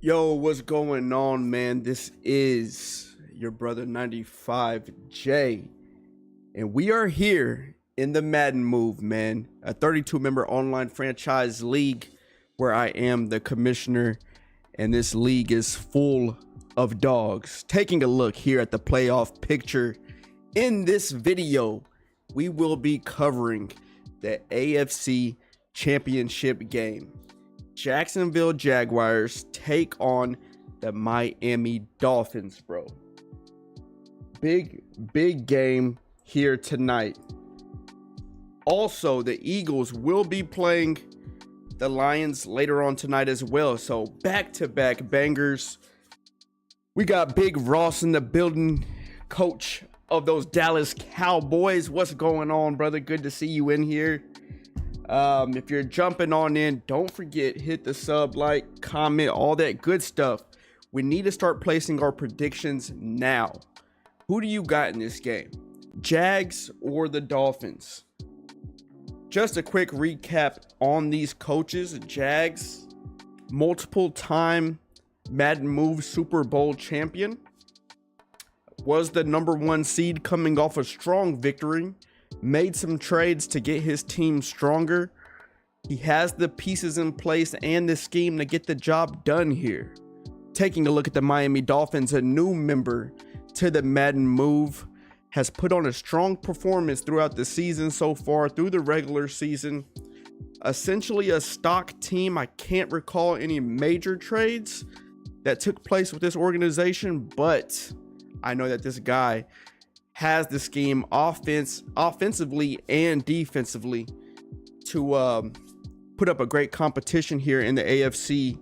Yo, what's going on, man? This is your brother 95J, and we are here in the Madden Move, man. A 32-member online franchise league where I am the commissioner, and this league is full of dogs. Taking a look here at the playoff picture, in this video, we will be covering the AFC Championship game. Jacksonville Jaguars take on the Miami Dolphins, bro. Big game here tonight. Also, the Eagles will be playing the Lions later on tonight as well. So back-to-back bangers. We got Big Ross in the building, coach of those Dallas Cowboys. What's going on, brother? Good to see you in here. If you're jumping on in, don't forget, hit the sub, like, comment, all that good stuff. We need to start placing our predictions now. Who do you got in this game? Jags or the Dolphins? Just a quick recap on these coaches. Jags, multiple time Madden Move Super Bowl champion, was the #1 seed coming off a strong victory. Made some trades to get his team stronger. He has the pieces in place and the scheme to get the job done here. Taking a look at the Miami Dolphins, a new member to the Madden Move, has put on a strong performance throughout the season so far, through the regular season. Essentially a stock team. I can't recall any major trades that took place with this organization, but I know that this guy has the scheme offensively and defensively to put up a great competition here in the AFC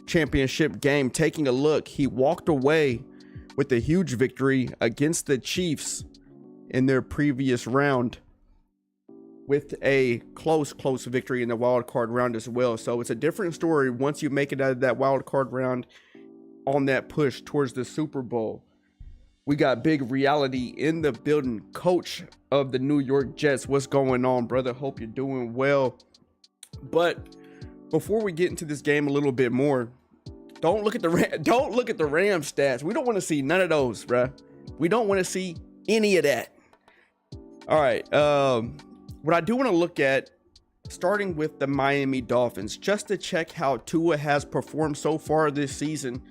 Championship game. Taking a look, he walked away with a huge victory against the Chiefs in their previous round, with a close victory in the wild card round as well. So it's a different story once you make it out of that wild card round on that push towards the Super Bowl. We got Big Reality in the building, coach of the New York Jets. What's going on, brother? Hope you're doing well. But before we get into this game a little bit more, don't look at the Ram stats. We don't want to see none of those, bruh. We don't want to see any of that. All right. What I do want to look at, starting with the Miami Dolphins, just to check how Tua has performed so far this season.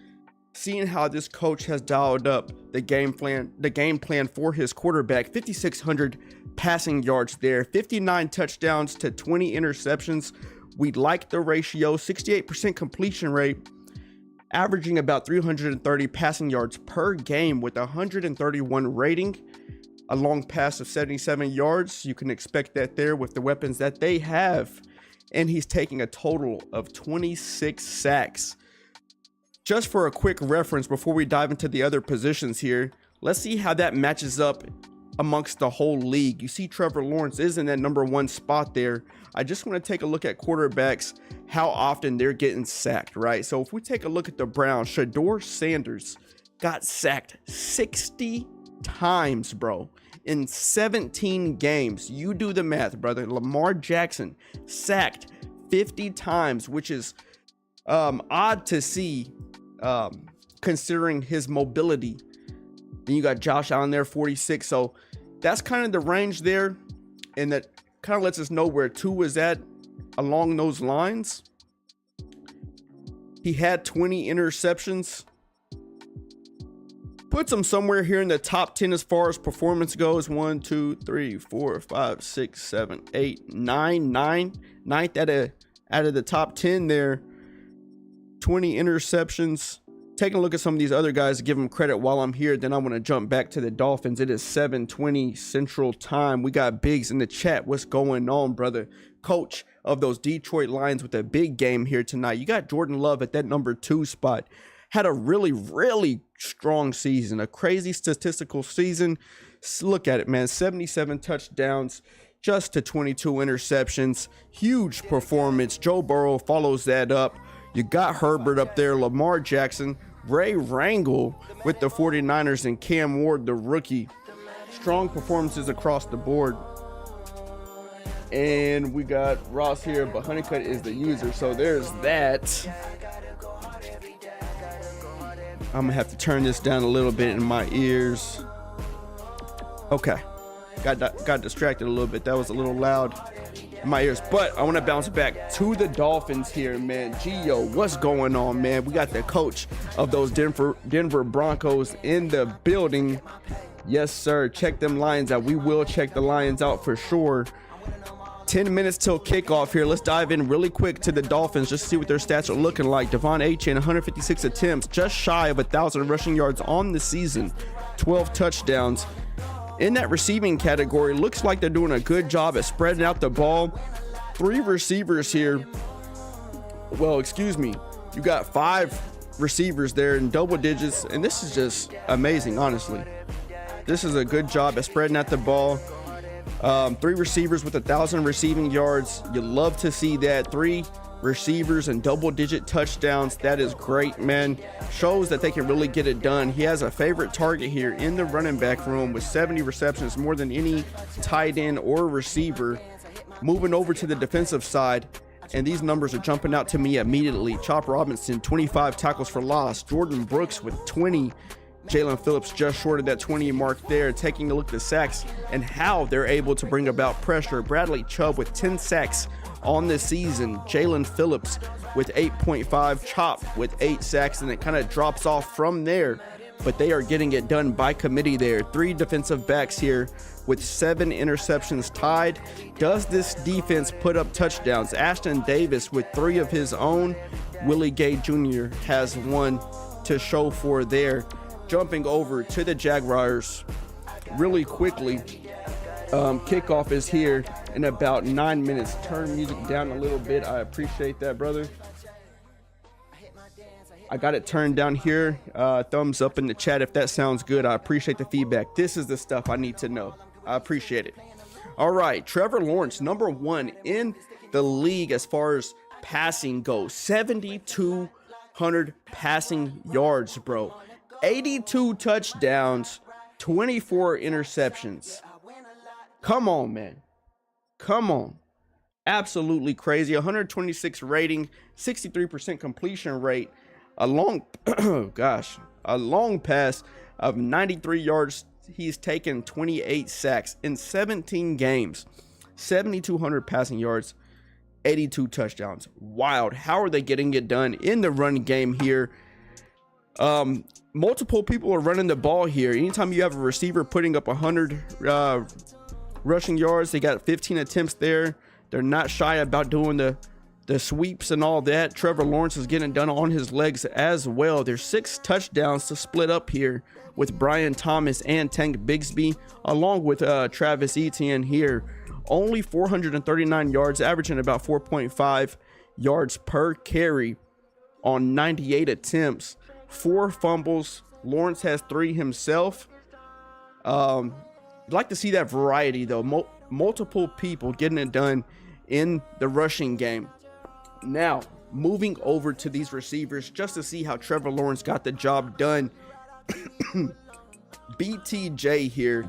Seeing how this coach has dialed up the game plan for his quarterback. 5,600 passing yards there, 59 touchdowns to 20 interceptions. We like the ratio, 68% completion rate, averaging about 330 passing yards per game with 131 rating. A long pass of 77 yards. You can expect that there with the weapons that they have. And he's taking a total of 26 sacks. Just for a quick reference before we dive into the other positions here, let's see how that matches up amongst the whole league. You see Trevor Lawrence is in that #1 spot there. I just want to take a look at quarterbacks, how often they're getting sacked, right? So if we take a look at the Browns, Shedeur Sanders got sacked 60 times, bro, in 17 games. You do the math, brother. Lamar Jackson sacked 50 times, which is odd to see, considering his mobility. Then you got Josh Allen there, 46. So that's kind of the range there, and that kind of lets us know where Tua is at along those lines. He had 20 interceptions. Puts him somewhere here in the top 10 as far as performance goes. 1, 2, 3, 4, 5, 6, 7, 8, 9. Ninth out of the top 10 there. 20 interceptions. Taking a look at some of these other guys to give them credit while I'm here. Then I want to jump back to the Dolphins. It is 7:20 Central Time. We got Biggs in the chat. What's going on, brother? Coach of those Detroit Lions with a big game here tonight. You got Jordan Love at that #2 spot. Had a really strong season. A crazy statistical season. Look at it, man. 77 touchdowns. Just to 22 interceptions. Huge performance. Joe Burrow follows that up. You got Herbert up there, Lamar Jackson, Ray Rangel with the 49ers, and Cam Ward, the rookie. Strong performances across the board. And we got Ross here, but Honeycutt is the user. So there's that. I'm gonna have to turn this down a little bit in my ears. Okay, got distracted a little bit. That was a little loud in my ears, but I want to bounce back to the Dolphins here, man. Gio, what's going on, man? We got the coach of those Denver Broncos in the building. Yes, sir. Check them Lions out. We will check the Lions out for sure. 10 minutes till kickoff here. Let's dive in really quick to the Dolphins just to see what their stats are looking like. Devon Achane, 156 attempts, just shy of 1,000 rushing yards on the season, 12 touchdowns. In that receiving category, looks like they're doing a good job at spreading out the ball. 3 receivers here. Well, excuse me. You got 5 receivers there in double digits, and this is just amazing, honestly. This is a good job at spreading out the ball. 3 receivers with 1,000 receiving yards. You love to see that. 3 receivers and double-digit touchdowns. That is great, man. Shows that they can really get it done. He has a favorite target here in the running back room with 70 receptions, more than any tight end or receiver. Moving over to the defensive side, and these numbers are jumping out to me immediately. Chop Robinson, 25 tackles for loss. Jordan Brooks with 20. Jalen Phillips just short of that 20 mark there. Taking a look at the sacks and how they're able to bring about pressure. Bradley Chubb with 10 sacks on the season. Jalen Phillips with 8.5. Chop with 8 sacks, and it kind of drops off from there. But they are getting it done by committee there. 3 defensive backs here with 7 interceptions tied. Does this defense put up touchdowns? Ashton Davis with 3 of his own. Willie Gay Jr. has 1 to show for there. Jumping over to the Jaguars really quickly. Kickoff is here in about 9 minutes. Turn music down a little bit. I appreciate that, brother. I got it turned down here. Thumbs up in the chat if that sounds good. I appreciate the feedback. This is the stuff I need to know. I appreciate it. All right, Trevor Lawrence, number 1 in the league as far as passing goes. 7,200 passing yards, bro. 82 touchdowns, 24 interceptions. Come on, man. Come on. Absolutely crazy. 126 rating, 63% completion rate. A long, a long pass of 93 yards. He's taken 28 sacks in 17 games. 7,200 passing yards, 82 touchdowns. Wild. How are they getting it done in the run game here? Multiple people are running the ball here. Anytime you have a receiver putting up 100 rushing yards, they got 15 attempts there. They're not shy about doing the sweeps and all that. Trevor Lawrence is getting done on his legs as well. There's 6 touchdowns to split up here with Brian Thomas and Tank Bigsby, along with Travis Etienne here. Only 439 yards, averaging about 4.5 yards per carry on 98 attempts. 4 fumbles. Lawrence has 3 himself. I'd like to see that variety though. Multiple people getting it done in the rushing game. Now, moving over to these receivers just to see how Trevor Lawrence got the job done. BTJ here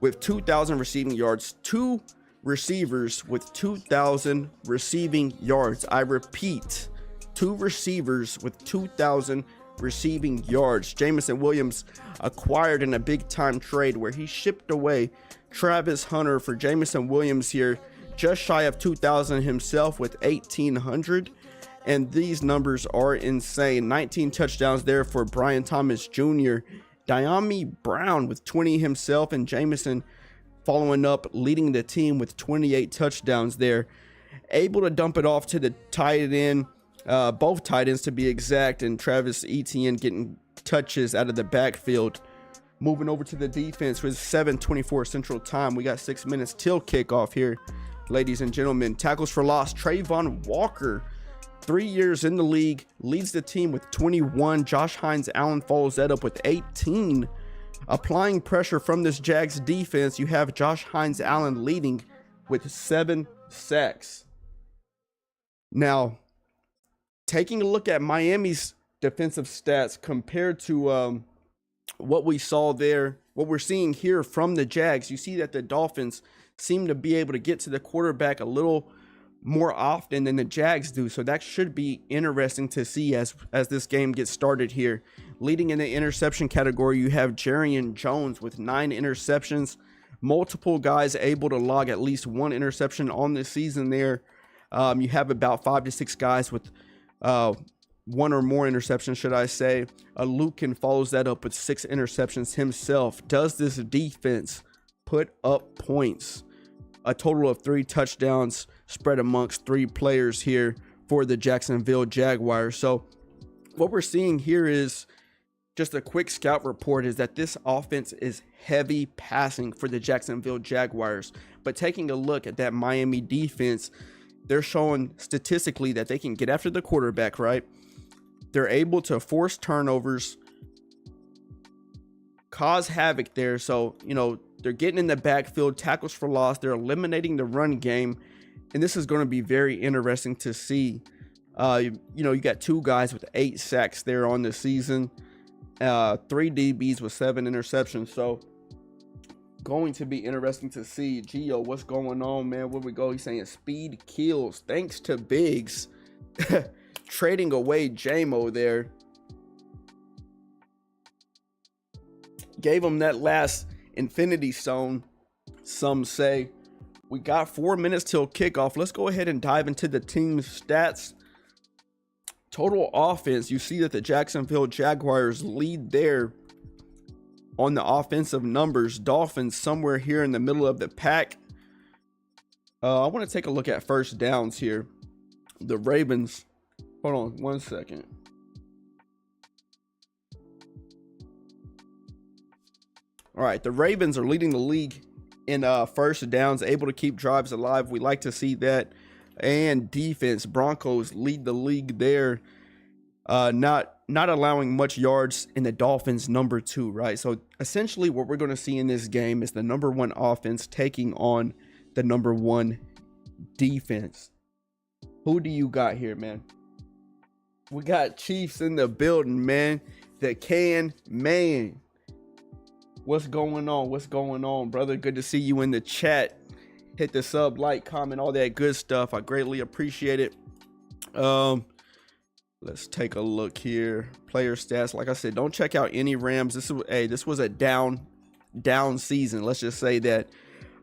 with 2,000 receiving yards. 2 receivers with 2,000 receiving yards. I repeat, 2 receivers with 2,000 receiving yards. Jamison Williams acquired in a big time trade where he shipped away Travis Hunter for Jamison Williams here, just shy of 2,000 himself with 1,800. And these numbers are insane. 19 touchdowns there for Brian Thomas Jr. Diami Brown with 20 himself, and Jamison following up, leading the team with 28 touchdowns there. Able to dump it off to the tight end. Both tight ends to be exact, and Travis Etienne getting touches out of the backfield. Moving over to the defense with 7:24 Central Time. We got 6 minutes till kickoff here, ladies and gentlemen. Tackles for loss. Trayvon Walker, 3 years in the league, leads the team with 21. Josh Hines Allen follows that up with 18. Applying pressure from this Jags defense, you have Josh Hines Allen leading with 7 sacks. Now, taking a look at Miami's defensive stats compared to what we saw there, what we're seeing here from the Jags, you see that the Dolphins seem to be able to get to the quarterback a little more often than the Jags do. So that should be interesting to see as this game gets started here. Leading in the interception category, you have Jarrian Jones with 9 interceptions. Multiple guys able to log at least 1 interception on the season there. You have about 5 to 6 guys with 1 or more interceptions, should I say. Lukin follows that up with 6 interceptions himself. Does this defense put up points? A total of 3 touchdowns spread amongst 3 players here for the Jacksonville Jaguars. So what we're seeing here is just a quick scout report is that this offense is heavy passing for the Jacksonville Jaguars. But taking a look at that Miami defense, they're showing statistically that they can get after the quarterback, right? They're able to force turnovers, cause havoc there. So, they're getting in the backfield, tackles for loss. They're eliminating the run game. And this is going to be very interesting to see. You got 2 guys with 8 sacks there on the season. 3 DBs with 7 interceptions. So going to be interesting to see. Gio, what's going on, man? Where we go? He's saying speed kills. Thanks to Biggs. Trading away JMO there. Gave him that last infinity stone, some say. We got 4 minutes till kickoff. Let's go ahead and dive into the team's stats. Total offense, you see that the Jacksonville Jaguars lead there on the offensive numbers. Dolphins somewhere here in the middle of the pack. I want to take a look at first downs here. The Ravens, hold on 1 second. All right, the Ravens are leading the league in first downs, able to keep drives alive. We like to see that. And defense, Broncos lead the league there. Not allowing much yards, in the Dolphins number 2, right? So essentially what we're going to see in this game is the number 1 offense taking on the number 1 defense. Who do you got here, man? We got Chiefs in the building, man. The can man. What's going on? What's going on, brother? Good to see you in the chat. Hit the sub, like, comment, all that good stuff. I greatly appreciate it. Let's take a look here. Player stats. Like I said, don't check out any Rams. This was a down season. Let's just say that.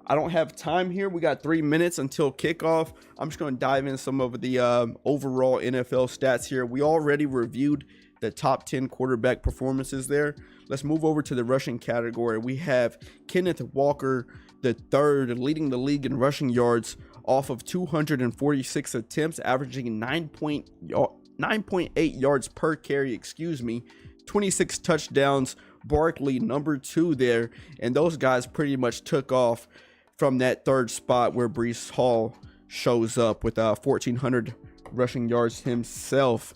I don't have time here. We got 3 minutes until kickoff. I'm just going to dive in some of the overall NFL stats here. We already reviewed the top 10 quarterback performances there. Let's move over to the rushing category. We have Kenneth Walker, the third, leading the league in rushing yards off of 246 attempts, averaging 9.8 yards per carry, 26 touchdowns. Barkley, number 2 there. And those guys pretty much took off from that third spot where Breece Hall shows up with 1,400 rushing yards himself.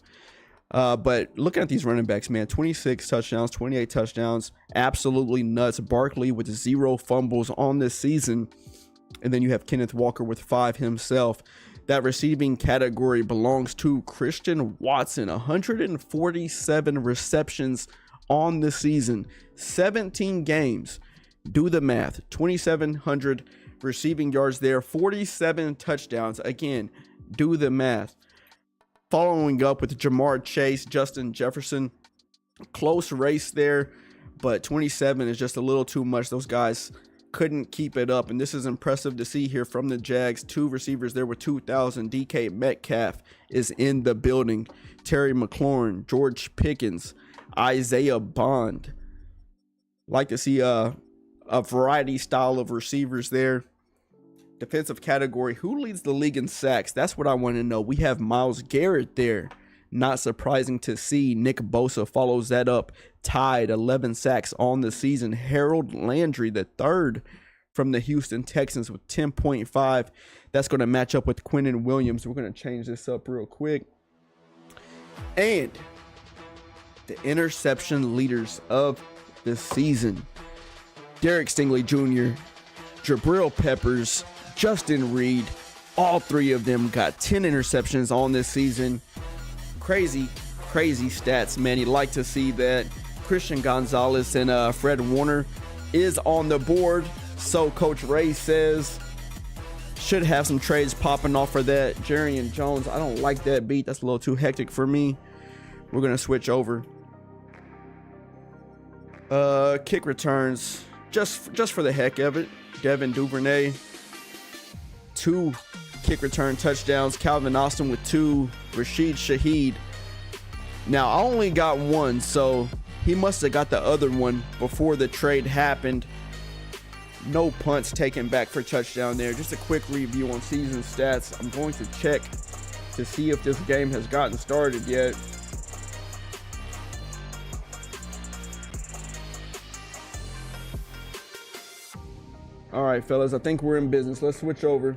But looking at these running backs, man, 26 touchdowns, 28 touchdowns, absolutely nuts. Barkley with 0 fumbles on this season. And then you have Kenneth Walker with 5 himself. That receiving category belongs to Christian Watson, 147 receptions on the season, 17 games. Do the math, 2,700 receiving yards there, 47 touchdowns. Again, do the math. Following up with Jamar Chase, Justin Jefferson, close race there, but 27 is just a little too much. Those guys couldn't keep it up, and this is impressive to see here from the Jags. 2 receivers there with 2,000. DK Metcalf is in the building. Terry McLaurin, George Pickens, Isaiah Bond. Like to see a variety style of receivers there. Defensive category, who leads the league in sacks? That's what I want to know. We have Myles Garrett there. Not surprising to see. Nick Bosa follows that up, tied 11 sacks on the season. Harold Landry, the third from the Houston Texans with 10.5. That's going to match up with Quinnen Williams. We're going to change this up real quick. And the interception leaders of the season: Derek Stingley Jr., Jabril Peppers, Justin Reed. All 3 of them got 10 interceptions on this season. Crazy stats, man. You'd like to see that. Christian Gonzalez and Fred Warner is on the board, so Coach Ray says. Should have some trades popping off for that. Jerry Jones, I don't like that beat. That's a little too hectic for me. We're going to switch over. Kick returns, just for the heck of it. Devin Duvernay, 2 kick return touchdowns. Calvin Austin with 2. Rashid Shaheed. Now, I only got 1, so he must have got the other one before the trade happened. No punts taken back for touchdown there. Just a quick review on season stats. I'm going to check to see if this game has gotten started yet. All right, fellas, I think we're in business. Let's switch over.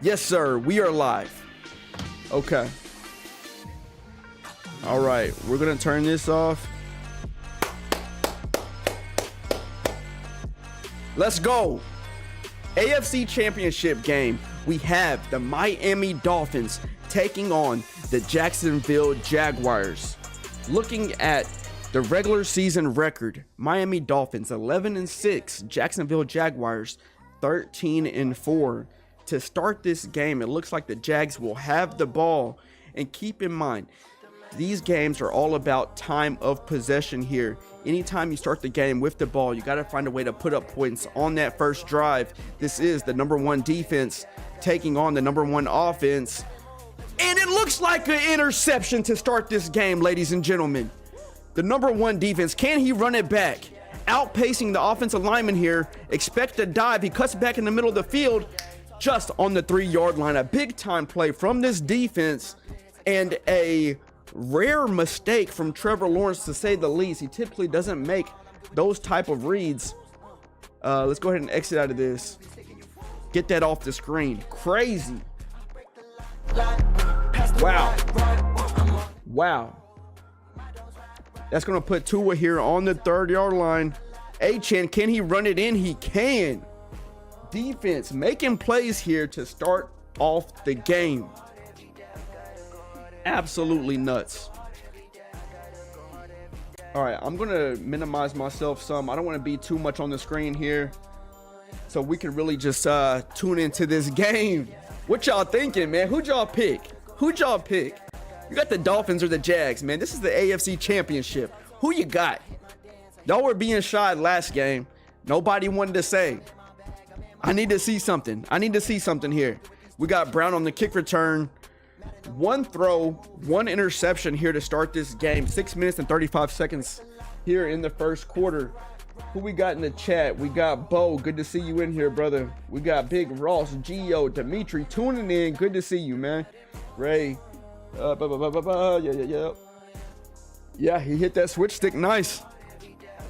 Yes, sir, we are live. Okay. All right, we're gonna turn this off. Let's go. AFC Championship game. We have the Miami Dolphins taking on the Jacksonville Jaguars. Looking at the regular season record, Miami Dolphins 11-6, Jacksonville Jaguars 13-4. To start this game, it looks like the Jags will have the ball. And keep in mind, these games are all about time of possession here. Anytime you start the game with the ball, you got to find a way to put up points on that first drive. This is the #1 defense taking on the #1 offense. And it looks like an interception to start this game, ladies and gentlemen. The #1 defense, can he run it back? Outpacing the offensive lineman here. Expect a dive. He cuts back in the middle of the field, just on the 3-yard line. A big time play from this defense and a rare mistake from Trevor Lawrence, to say the least. He typically doesn't make those type of reads. Let's go ahead and exit out of this. Get that off the screen. Crazy. Wow. That's going to put Tua here on the 3rd-yard line. Achane, can he run it in? He can. Defense making plays here to start off the game. Absolutely nuts. All right, I'm going to minimize myself some. I don't want to be too much on the screen here, so we can really just tune into this game. What y'all thinking, man? Who'd y'all pick? You got the Dolphins or the Jags, man? This is the AFC Championship. Who you got? Y'all were being shy last game. Nobody wanted to say. I need to see something here. We got Brown on the kick return. 1 throw, 1 interception here to start this game. 6 minutes and 35 seconds here in the first quarter. Who we got in the chat? We got Bo. Good to see you in here, brother. We got Big Ross, Gio, Dimitri tuning in. Good to see you, man. Ray. Yeah, he hit that switch stick nice.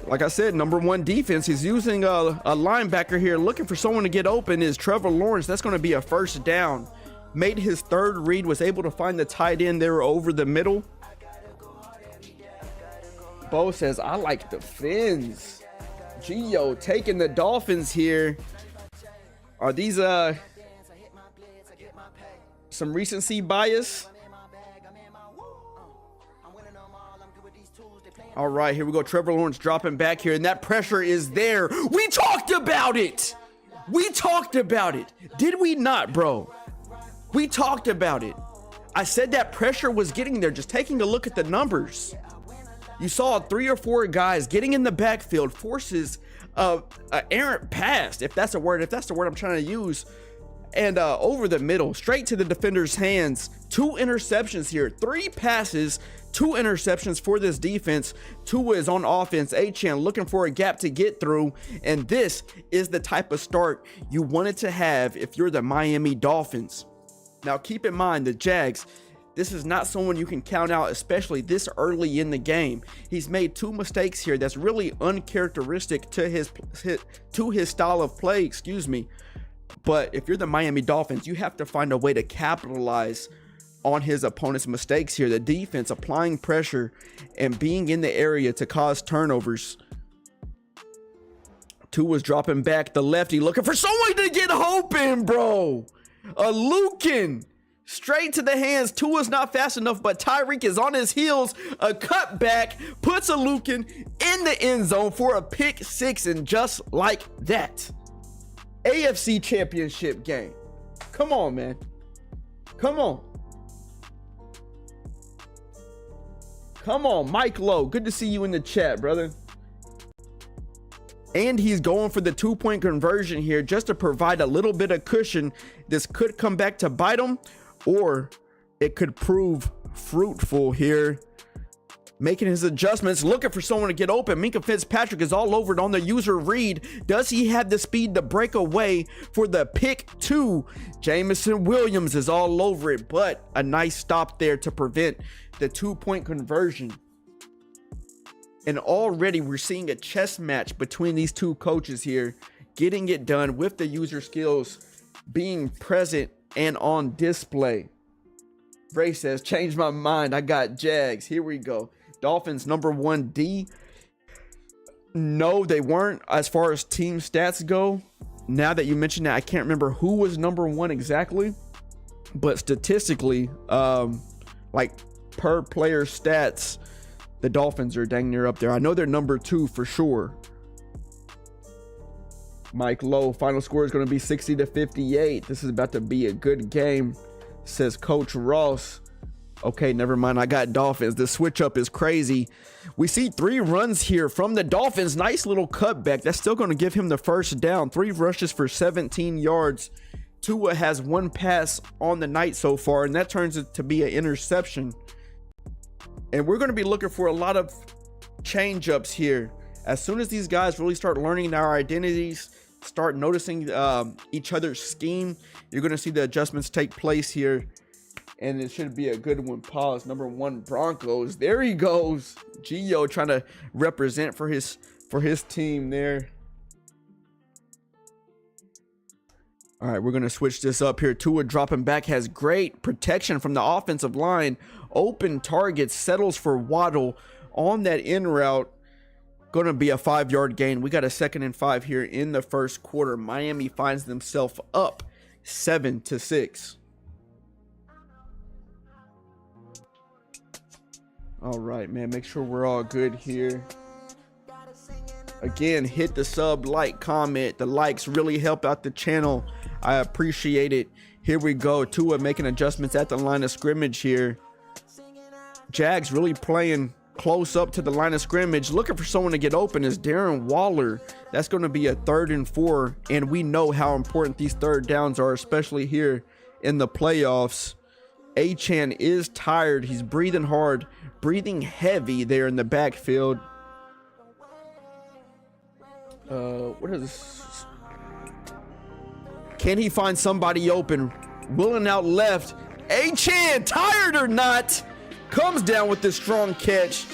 Like I said, #1 defense. He's using a linebacker here, looking for someone to get open. Is Trevor Lawrence. That's going to be a first down. Made his 3rd read, was able to find the tight end there over the middle. Bo says, I like the Fins. Gio taking the Dolphins here. Are these some recency bias? All right, here we go. Trevor Lawrence dropping back here, and that pressure is there. We talked about it. Did we not, bro? We talked about it. I said that pressure was getting there. Just taking a look at the numbers. You saw 3 or 4 guys getting in the backfield, forces an errant pass, if that's the word I'm trying to use, and over the middle, straight to the defender's hands. 2 interceptions here, 3 passes, 2 interceptions for this defense. Tua is on offense. Achane looking for a gap to get through, and this is the type of start you wanted to have if you're the Miami Dolphins. Now, keep in mind, the Jags, this is not someone you can count out, especially this early in the game. He's made 2 mistakes here that's really uncharacteristic to his style of play, But if you're the Miami Dolphins, you have to find a way to capitalize on his opponent's mistakes here. The defense applying pressure and being in the area to cause turnovers. Tua's dropping back, the lefty looking for someone to get open, bro. A Lucan Straight to the hands. Tua's not fast enough, but Tyreek is on his heels. A cutback puts a Lucan in the end zone for a pick six, and just like that, AFC championship game. Come on, man. Come on. Come on, Mike Lowe. Good to see you in the chat, brother. And he's going for the 2-point conversion here just to provide a little bit of cushion. This could come back to bite him, or it could prove fruitful here. Making his adjustments, looking for someone to get open. Minkah Fitzpatrick is all over it on the user read. Does he have the speed to break away for the pick two? Jameson Williams is all over it, but a nice stop there to prevent the 2-point conversion. And already we're seeing a chess match between these two coaches here, getting it done with the user skills being present and on display. Ray says, change my mind. I got Jags. Here we go. Dolphins number 1D. No, they weren't as far as team stats go. Now that you mentioned that, I can't remember who was number 1 exactly, but statistically, like per player stats, the Dolphins are dang near up there. I know they're number 2 for sure. Mike Lowe, final score is going to be 60-58. This is about to be a good game, says Coach Ross. Okay, never mind. I got Dolphins. The switch up is crazy. We see 3 runs here from the Dolphins. Nice little cutback. That's still going to give him the first down. 3 rushes for 17 yards. Tua has 1 pass on the night so far, and that turns it to be an interception. And we're going to be looking for a lot of change ups here. As soon as these guys really start learning our identities, start noticing each other's scheme, you're going to see the adjustments take place here. And it should be a good one. Pause. Number 1 Broncos. There he goes. Gio trying to represent for his team there. All right, we're going to switch this up here. Tua dropping back, has great protection from the offensive line. Open target, settles for Waddle on that in route. Going to be a 5-yard gain. We got a 2nd and 5 here in the first quarter. Miami finds themselves up 7-6. All right, man, make sure we're all good here. Again, hit the sub, like, comment. The likes really help out the channel. I appreciate it. Here we go. Tua making adjustments at the line of scrimmage here. Jags really playing close up to the line of scrimmage. Looking for someone to get open is Darren Waller. That's going to be a 3rd and 4. And we know how important these 3rd downs are, especially here in the playoffs. Achane is tired. He's breathing hard, breathing heavy there in the backfield. What is this? Can he find somebody open? Willing out left. Achane, tired or not, comes down with this strong catch.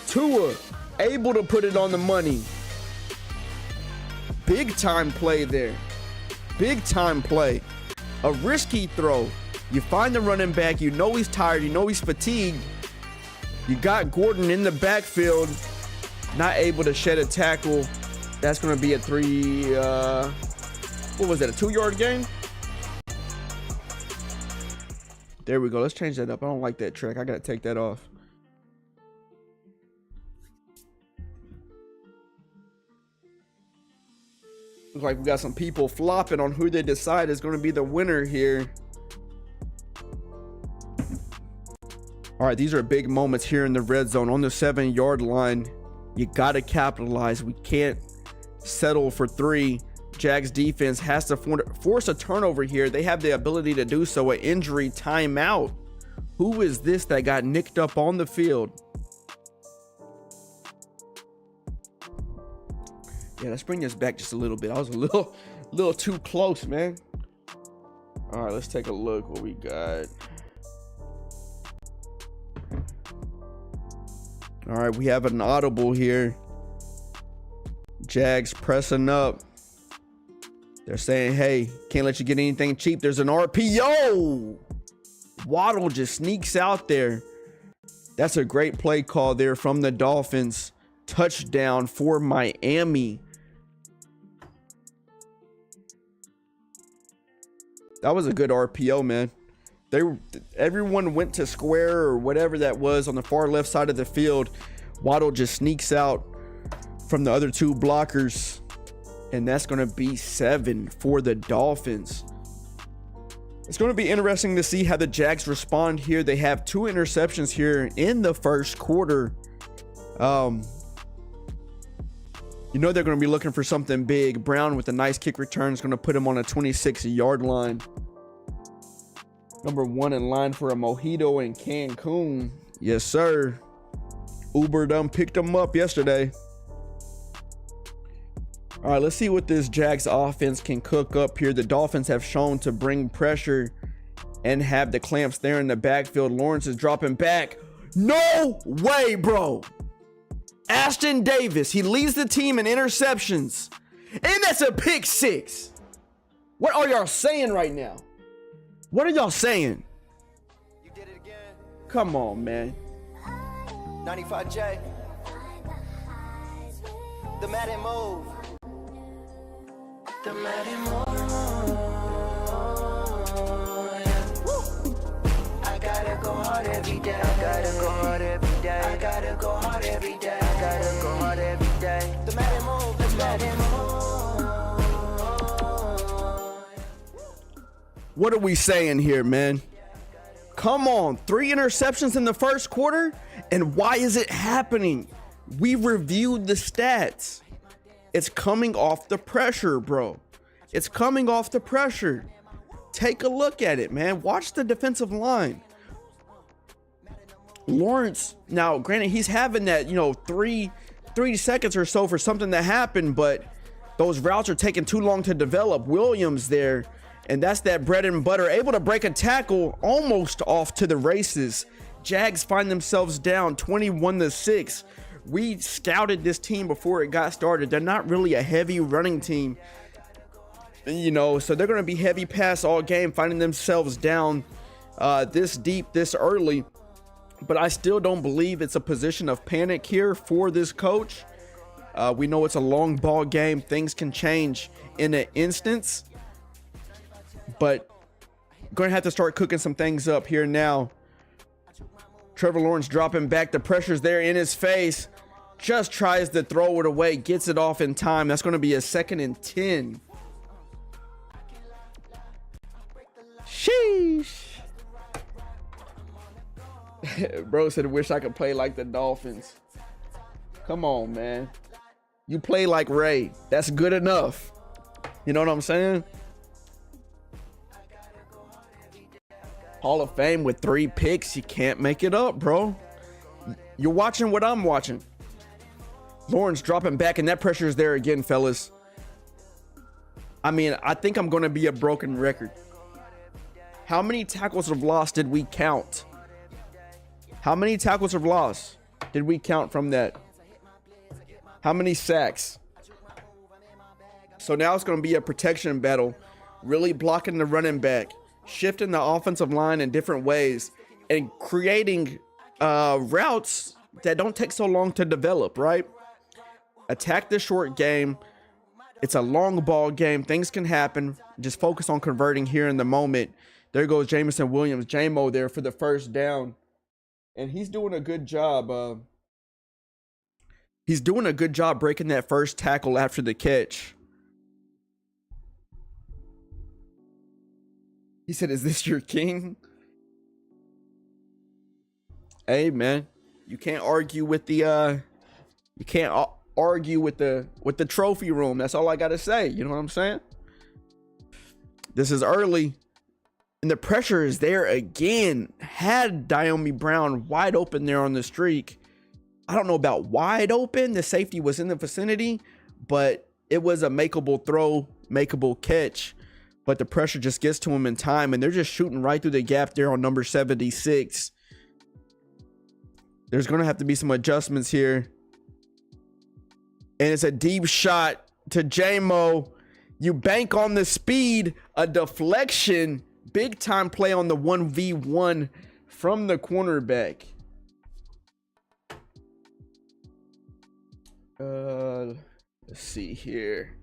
Tua able to put it on the money. Big time play there. Big time play. A risky throw. You find the running back. You know he's tired. You know he's fatigued. You got Gordon in the backfield, not able to shed a tackle. That's going to be a 3, what was that, a 2-yard gain? There we go. Let's change that up. I don't like that track. I got to take that off. Looks like we got some people flopping on who they decide is going to be the winner here. All right, these are big moments here in the red zone on the 7-yard line. You got to capitalize. We can't settle for 3. Jags defense has to force a turnover here. They have the ability to do so. An injury timeout. Who is this that got nicked up on the field? Yeah, let's bring this back just a little bit. I was a little too close, man. All right, let's take a look what we got. All right, we have an audible here. Jags pressing up. They're saying, hey, can't let you get anything cheap. There's an RPO. Waddle just sneaks out there. That's a great play call there from the Dolphins. Touchdown for Miami. That was a good RPO, man. Everyone went to square or whatever that was on the far left side of the field. Waddle just sneaks out from the other two blockers, and that's going to be 7 for the Dolphins. It's going to be interesting to see how the Jags respond here. They have 2 interceptions here in the first quarter. You know they're going to be looking for something big. Brown with a nice kick return is going to put him on a 26-yard line. Number 1 in line for a mojito in Cancun. Yes, sir. Uber done picked him up yesterday. All right, let's see what this Jags offense can cook up here. The Dolphins have shown to bring pressure and have the clamps there in the backfield. Lawrence is dropping back. No way, bro. Ashton Davis, he leads the team in interceptions. And that's a pick 6. What are y'all saying right now? What are y'all saying? You did it again. Come on, man. 95J. The Madden move. The Madden move. I gotta go hard every day. I gotta go hard every day. I gotta go hard every day. I gotta go hard every day. The Madden move. The Madden move. What are we saying here, man? Come on, 3 interceptions in the first quarter? And why is it happening? We reviewed the stats. It's coming off the pressure, bro. It's coming off the pressure. Take a look at it, man. Watch the defensive line. Lawrence, now, granted, he's having that, 3 seconds or so for something to happen, but those routes are taking too long to develop. Williams there, and that's that bread and butter, able to break a tackle almost off to the races. Jags find themselves down 21-6. We scouted this team before it got started. They're not really a heavy running team, so they're going to be heavy pass all game, finding themselves down this deep, this early. But I still don't believe it's a position of panic here for this coach. We know it's a long ball game. Things can change in an instance. But going to have to start cooking some things up here now. Trevor Lawrence dropping back. The pressure's there in his face. Just tries to throw it away. Gets it off in time. That's going to be a 2nd and 10. Sheesh. Bro said, wish I could play like the Dolphins. Come on, man. You play like Ray. That's good enough. You know what I'm saying? Hall of Fame with 3 picks. You can't make it up, bro. You're watching what I'm watching. Lawrence dropping back, and that pressure is there again, fellas. I mean, I think I'm going to be a broken record. How many tackles of loss did we count? How many tackles of loss did we count from that? How many sacks? So now it's going to be a protection battle. Really blocking the running back. Shifting the offensive line in different ways. And creating routes that don't take so long to develop, right? Attack the short game. It's a long ball game. Things can happen. Just focus on converting here in the moment. There goes Jamison Williams, J-Mo there for the first down. And he's doing a good job. He's doing a good job breaking that first tackle after the catch. He said, "Is this your king?" Hey, man, you can't argue with the argue with the trophy room. That's all I gotta say. You know what I'm saying? This is early, and the pressure is there again. Had Diomi Brown wide open there on the streak. I don't know about wide open. The safety was in the vicinity, but it was a makeable throw, makeable catch. But the pressure just gets to him in time, and they're just shooting right through the gap there on number 76. There's going to have to be some adjustments here. And it's a deep shot to J-Mo. You bank on the speed, a deflection, big time play on the 1v1 from the cornerback. Let's see here.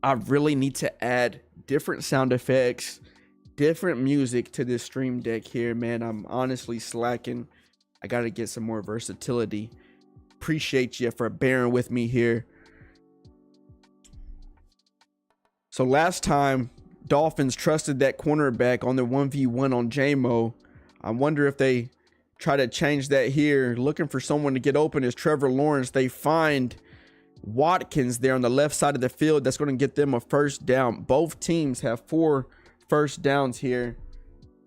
I really need to add different sound effects different music to this stream deck here, man. I'm honestly slacking. I got to get some more versatility. Appreciate you for bearing with me here. So last time, Dolphins trusted that cornerback on the 1v1 on JMO. I wonder if they try to change that here. Looking for someone to get open is Trevor Lawrence. They find Watkins there on the left side of the field. That's going to get them a first down. Both teams have 4 first downs here.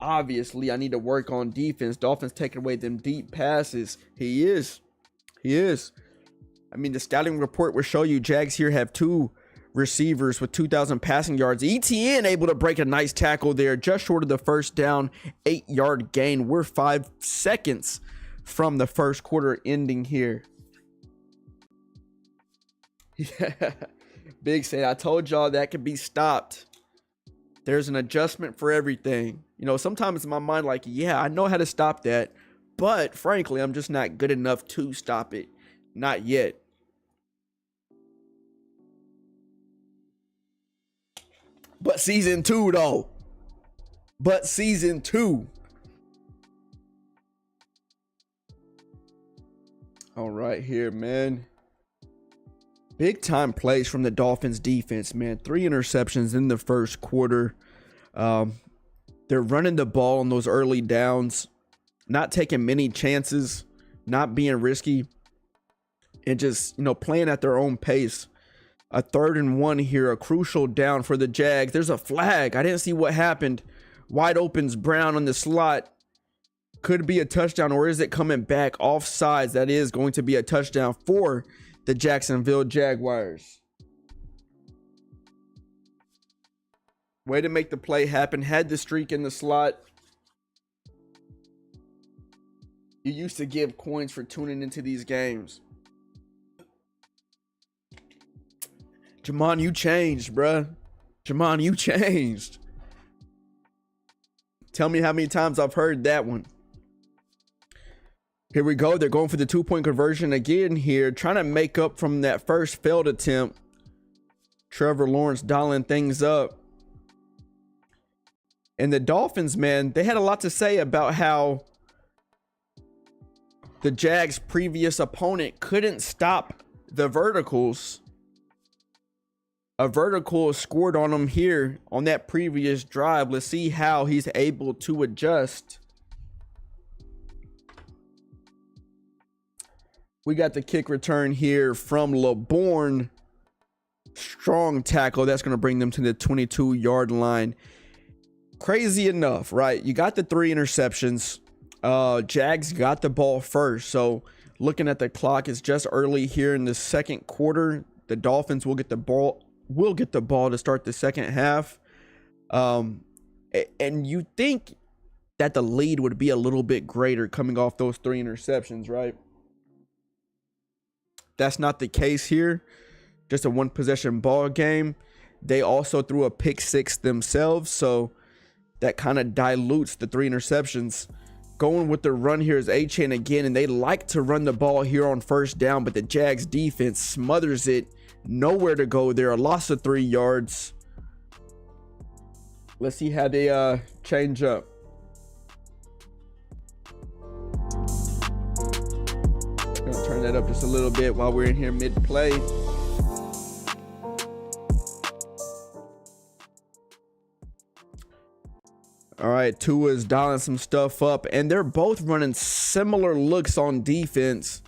Obviously, I need to work on defense. Dolphins taking away them deep passes. He is. I mean, the scouting report will show you Jags here have 2 receivers with 2,000 passing yards. ETN able to break a nice tackle there, just short of the first down, 8-yard gain. We're 5 seconds from the first quarter ending here. Yeah, Big said, I told y'all that could be stopped. There's an adjustment for everything. You know, sometimes in my mind, like, yeah, I know how to stop that, but frankly, I'm just not good enough to stop it. Not yet. But season 2, though. But season 2. All right here, man. Big time plays from the Dolphins defense, man. 3 interceptions in the first quarter. They're running the ball on those early downs, not taking many chances, not being risky, and just, you know, playing at their own pace. A 3rd and 1 here, a crucial down for the Jags. There's a flag. I didn't see what happened. Wide opens Brown on the slot. Could be a touchdown, or is it coming back offsides? That is going to be a touchdown for the Jacksonville Jaguars. Way to make the play happen. Had the streak in the slot. You used to give coins for tuning into these games. Jamon, you changed, bruh. Jamon, you changed. Tell me how many times I've heard that one. Here we go. They're going for the 2-point conversion again here. Trying to make up from that first failed attempt. Trevor Lawrence dialing things up. And the Dolphins, man, they had a lot to say about how the Jags' previous opponent couldn't stop the verticals. A vertical scored on him here on that previous drive. Let's see how he's able to adjust. We got the kick return here from LeBourne. Strong tackle. That's going to bring them to the 22-yard line. Crazy enough, right? You got the 3 interceptions. Jags got the ball first. So looking at the clock, it's just early here in the second quarter. The Dolphins will get the ball. To start the second half. And you think that the lead would be a little bit greater coming off those 3 interceptions, right? That's not the case here. Just a 1-possession ball game. They also threw a pick 6 themselves, so that kind of dilutes the 3 interceptions. Going with the run here is A-Chain again, and they like to run the ball here on first down, but the Jags defense smothers it. Nowhere to go there. A loss of 3 yards. Let's see how they change up. Gonna turn that up just a little bit while we're in here mid-play. All right, Tua's dialing some stuff up, and they're both running similar looks on defense.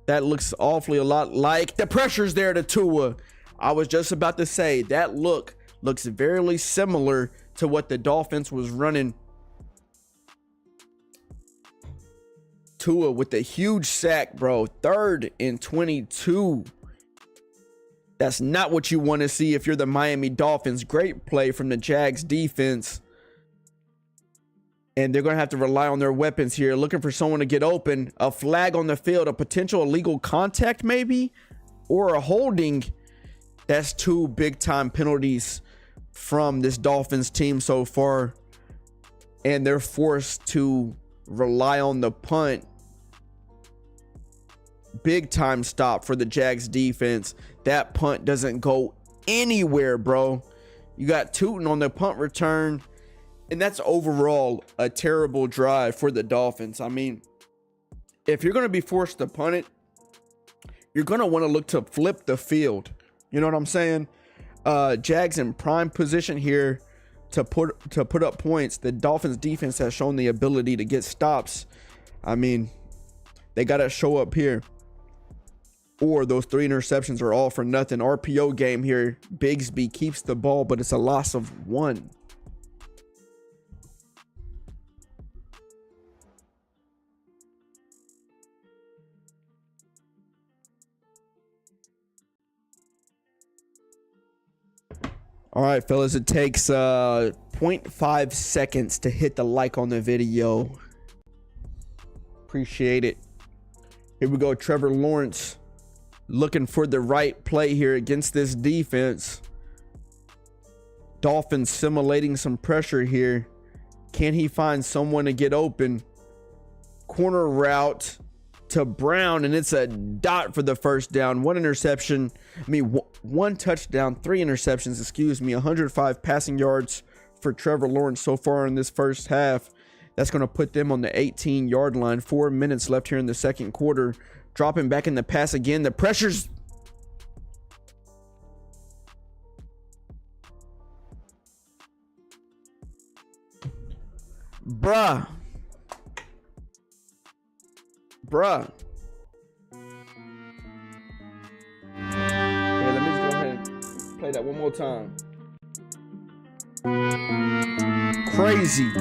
That looks awfully a lot like the pressure's there to Tua. I was just about to say that looks very similar to what the Dolphins was running. Tua with a huge sack, bro. 3rd and 22. That's not what you want to see if you're the Miami Dolphins. Great play from the Jags defense. And they're going to have to rely on their weapons here. Looking for someone to get open. A flag on the field. A potential illegal contact maybe. Or a holding. That's 2 big-time penalties from this Dolphins team so far. And they're forced to rely on the punt. Big-time stop for the Jags defense. That punt doesn't go anywhere, bro. You got Tootin on the punt return. And that's overall a terrible drive for the Dolphins. I mean, if you're going to be forced to punt it, you're going to want to look to flip the field. You know what I'm saying? Jags in prime position here to put up points. The Dolphins defense has shown the ability to get stops. I mean, they got to show up here, or those 3 interceptions are all for nothing. RPO game here. Bigsby keeps the ball, but it's a loss of 1. All right, fellas, it takes 0.5 seconds to hit the like on the video. Appreciate it. Here we go. Trevor Lawrence looking for the right play here against this defense. Dolphins simulating some pressure here. Can he find someone to get open? Corner route to Brown, and it's a dot for the first down. 1 interception. I mean, 1 touchdown, 3 interceptions, excuse me. 105 passing yards for Trevor Lawrence so far in this first half. That's going to put them on the 18-yard line. 4 minutes left here in the second quarter. Dropping back in the pass again. The pressure's... Bruh. Okay, let me just go ahead and play that one more time. Crazy.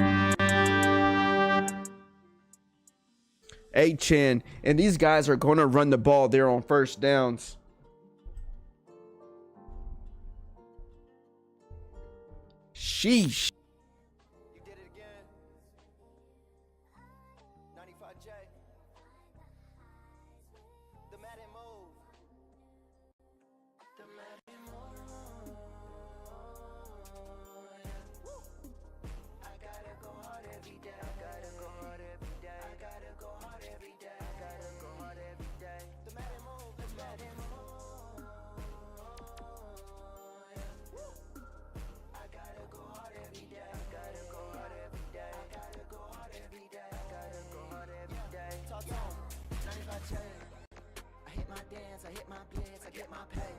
A-Chan, and these guys are going to run the ball there on first downs. Sheesh. You did it again. 95J. The Madden move. The Madden move. I gotta go hard every day. I gotta go hard every day. I gotta go hard every day. I gotta go hard every day. The Madden move. The Madden move. I gotta go hard every day. I gotta go hard every day. I gotta go hard every day. I gotta go hard every day. Talk to 95 chain. I hit my dance. I hit my blitz. I get my pay.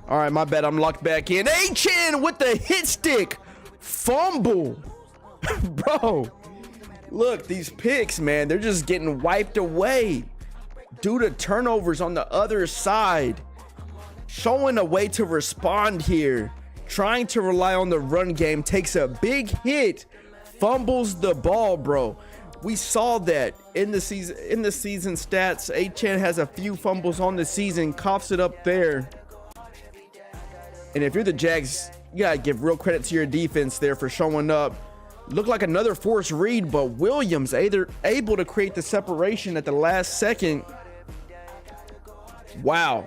All right, my bad. I'm locked back in. A-Chan with the hit stick. Fumble. Bro, look, these picks, man, they're just getting wiped away due to turnovers on the other side. Showing a way to respond here. Trying to rely on the run game. Takes a big hit. Fumbles the ball, bro. We saw that in the season stats. A-Chan has a few fumbles on the season. Coughs it up there. And if you're the Jags, you gotta give real credit to your defense there for showing up. Looked like another forced read, but Williams able to create the separation at the last second. Wow.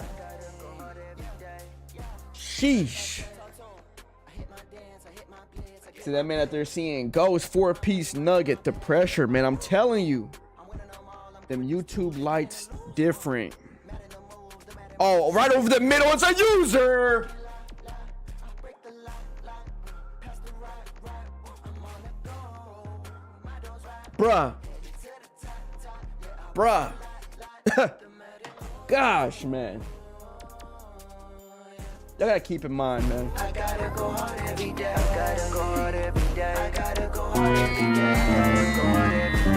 Sheesh. See that man that they're seeing goes 4-piece nugget. The pressure, man, I'm telling you. Them YouTube lights different. Oh, right over the middle. It's a user. Bruh. Gosh, man. Y'all gotta keep in mind, man. I gotta go hard every day. I gotta go hard every day. I gotta go hard every day. I gotta go hard every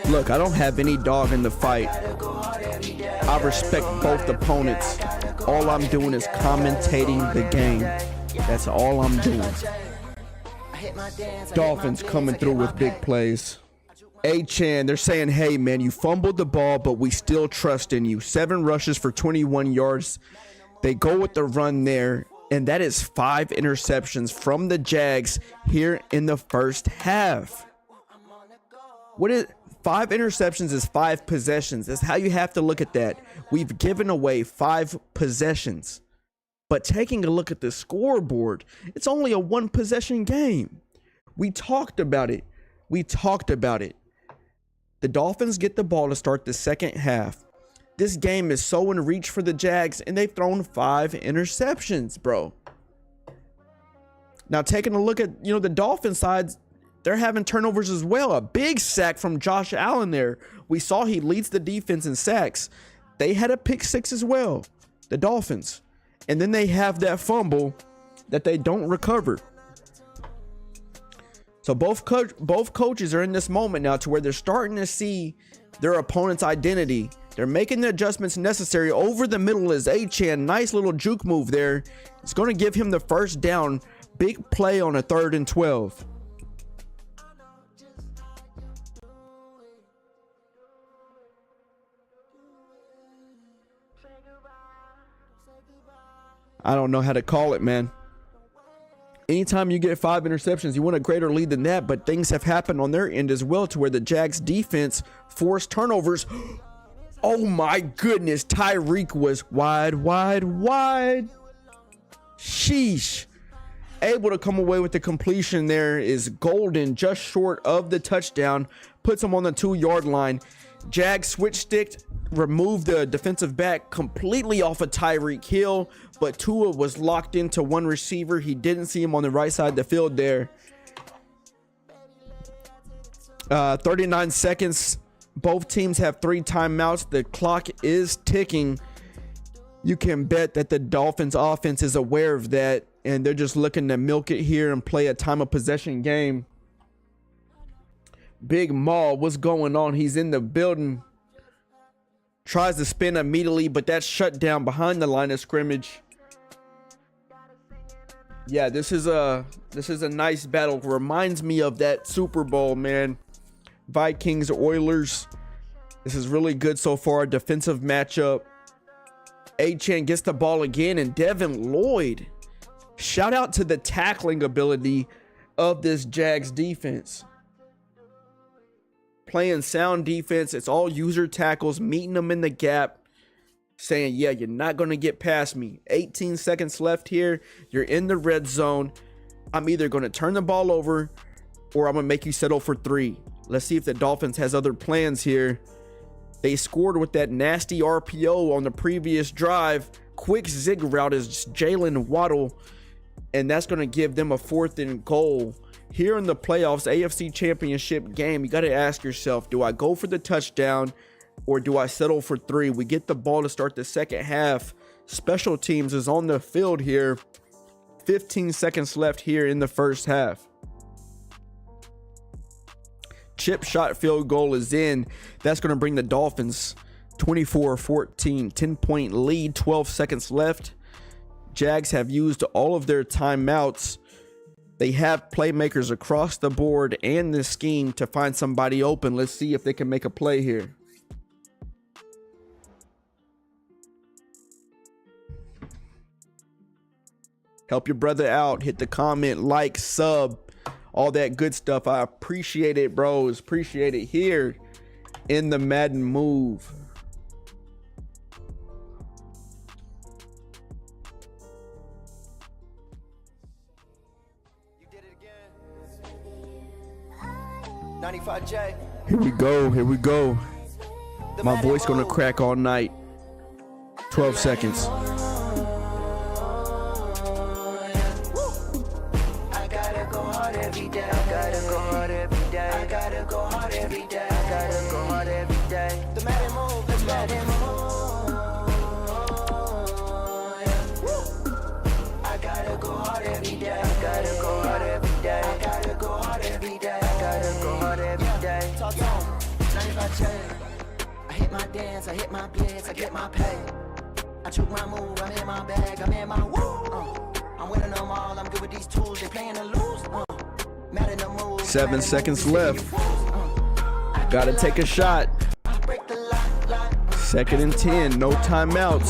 day. Look, I don't have any dog in the fight. I respect both opponents. All I'm doing is commentating the game. That's all I'm doing. Dolphins coming through with big plays. A-Chan, they're saying, hey, man, you fumbled the ball, but we still trust in you. 7 rushes for 21 yards. They go with the run there, and that is 5 interceptions from the Jags here in the first half. What is 5 interceptions is 5 possessions. That's how you have to look at that. We've given away 5 possessions. But taking a look at the scoreboard, it's only a 1-possession game. We talked about it. The Dolphins get the ball to start the second half. This game is so in reach for the Jags, and they've thrown 5 interceptions, bro. Now, taking a look at, the Dolphin sides, they're having turnovers as well. A big sack from Josh Allen there. We saw he leads the defense in sacks. They had a pick 6 as well, the Dolphins. And then they have that fumble that they don't recover. So both coaches are in this moment now to where they're starting to see their opponent's identity. They're making the adjustments necessary. Over the middle is Achane. Nice little juke move there. It's going to give him the first down. Big play on a 3rd and 12. I don't know how to call it, man. Anytime you get 5 interceptions, you want a greater lead than that, but things have happened on their end as well to where the Jags defense forced turnovers. Oh my goodness, Tyreek was wide. Sheesh. Able to come away with the completion there is Golden, just short of the touchdown, puts him on the 2-yard line. Jags switch sticked, removed the defensive back completely off of Tyreek Hill, but Tua was locked into one receiver. He didn't see him on the right side of the field there. 39 seconds. Both teams have 3 timeouts. The clock is ticking. You can bet that the Dolphins offense is aware of that, and they're just looking to milk it here and play a time of possession game. Big Maul, what's going on? He's in the building. Tries to spin immediately, but that's shut down behind the line of scrimmage. Yeah, this is a nice battle. Reminds me of that Super Bowl, man. Vikings, Oilers. This is really good so far. Defensive matchup. Achane gets the ball again, and Devin Lloyd. Shout out to the tackling ability of this Jags defense. Playing sound defense. It's all user tackles, meeting them in the gap, saying, yeah, you're not going to get past me. 18 seconds left here. You're in the red zone. I'm either going to turn the ball over or I'm going to make you settle for 3. Let's see if the Dolphins has other plans here. They scored with that nasty RPO on the previous drive. Quick zig route is Jalen Waddle, and that's going to give them a 4th and goal. Here in the playoffs, AFC Championship game, you got to ask yourself, do I go for the touchdown or do I settle for 3? We get the ball to start the second half. Special teams is on the field here. 15 seconds left here in the first half. Chip shot field goal is in. That's going to bring the Dolphins 24-14, 10-point lead, 12 seconds left. Jags have used all of their timeouts. They have playmakers across the board and the scheme to find somebody open. Let's see if they can make a play here. Help your brother out. Hit the comment, like, sub, all that good stuff. I appreciate it, bros. Appreciate it here in the Madden Move. You did it again. 95J. Here we go. Here we go. My voice gonna crack all night. 12 seconds. The Madden move, let's Madden move. I gotta go hard every day. I gotta go hard every day. I gotta go hard every day. I gotta go hard every day. Talk to 95J. I hit my dance, I hit my blitz, I get my pay. I took my move, I'm in my bag, I'm in my woo. I'm winning them all, I'm good with these tools, they playing to lose. Madden the move. 7 seconds left. Gotta take a shot. 2nd and 10, no timeouts.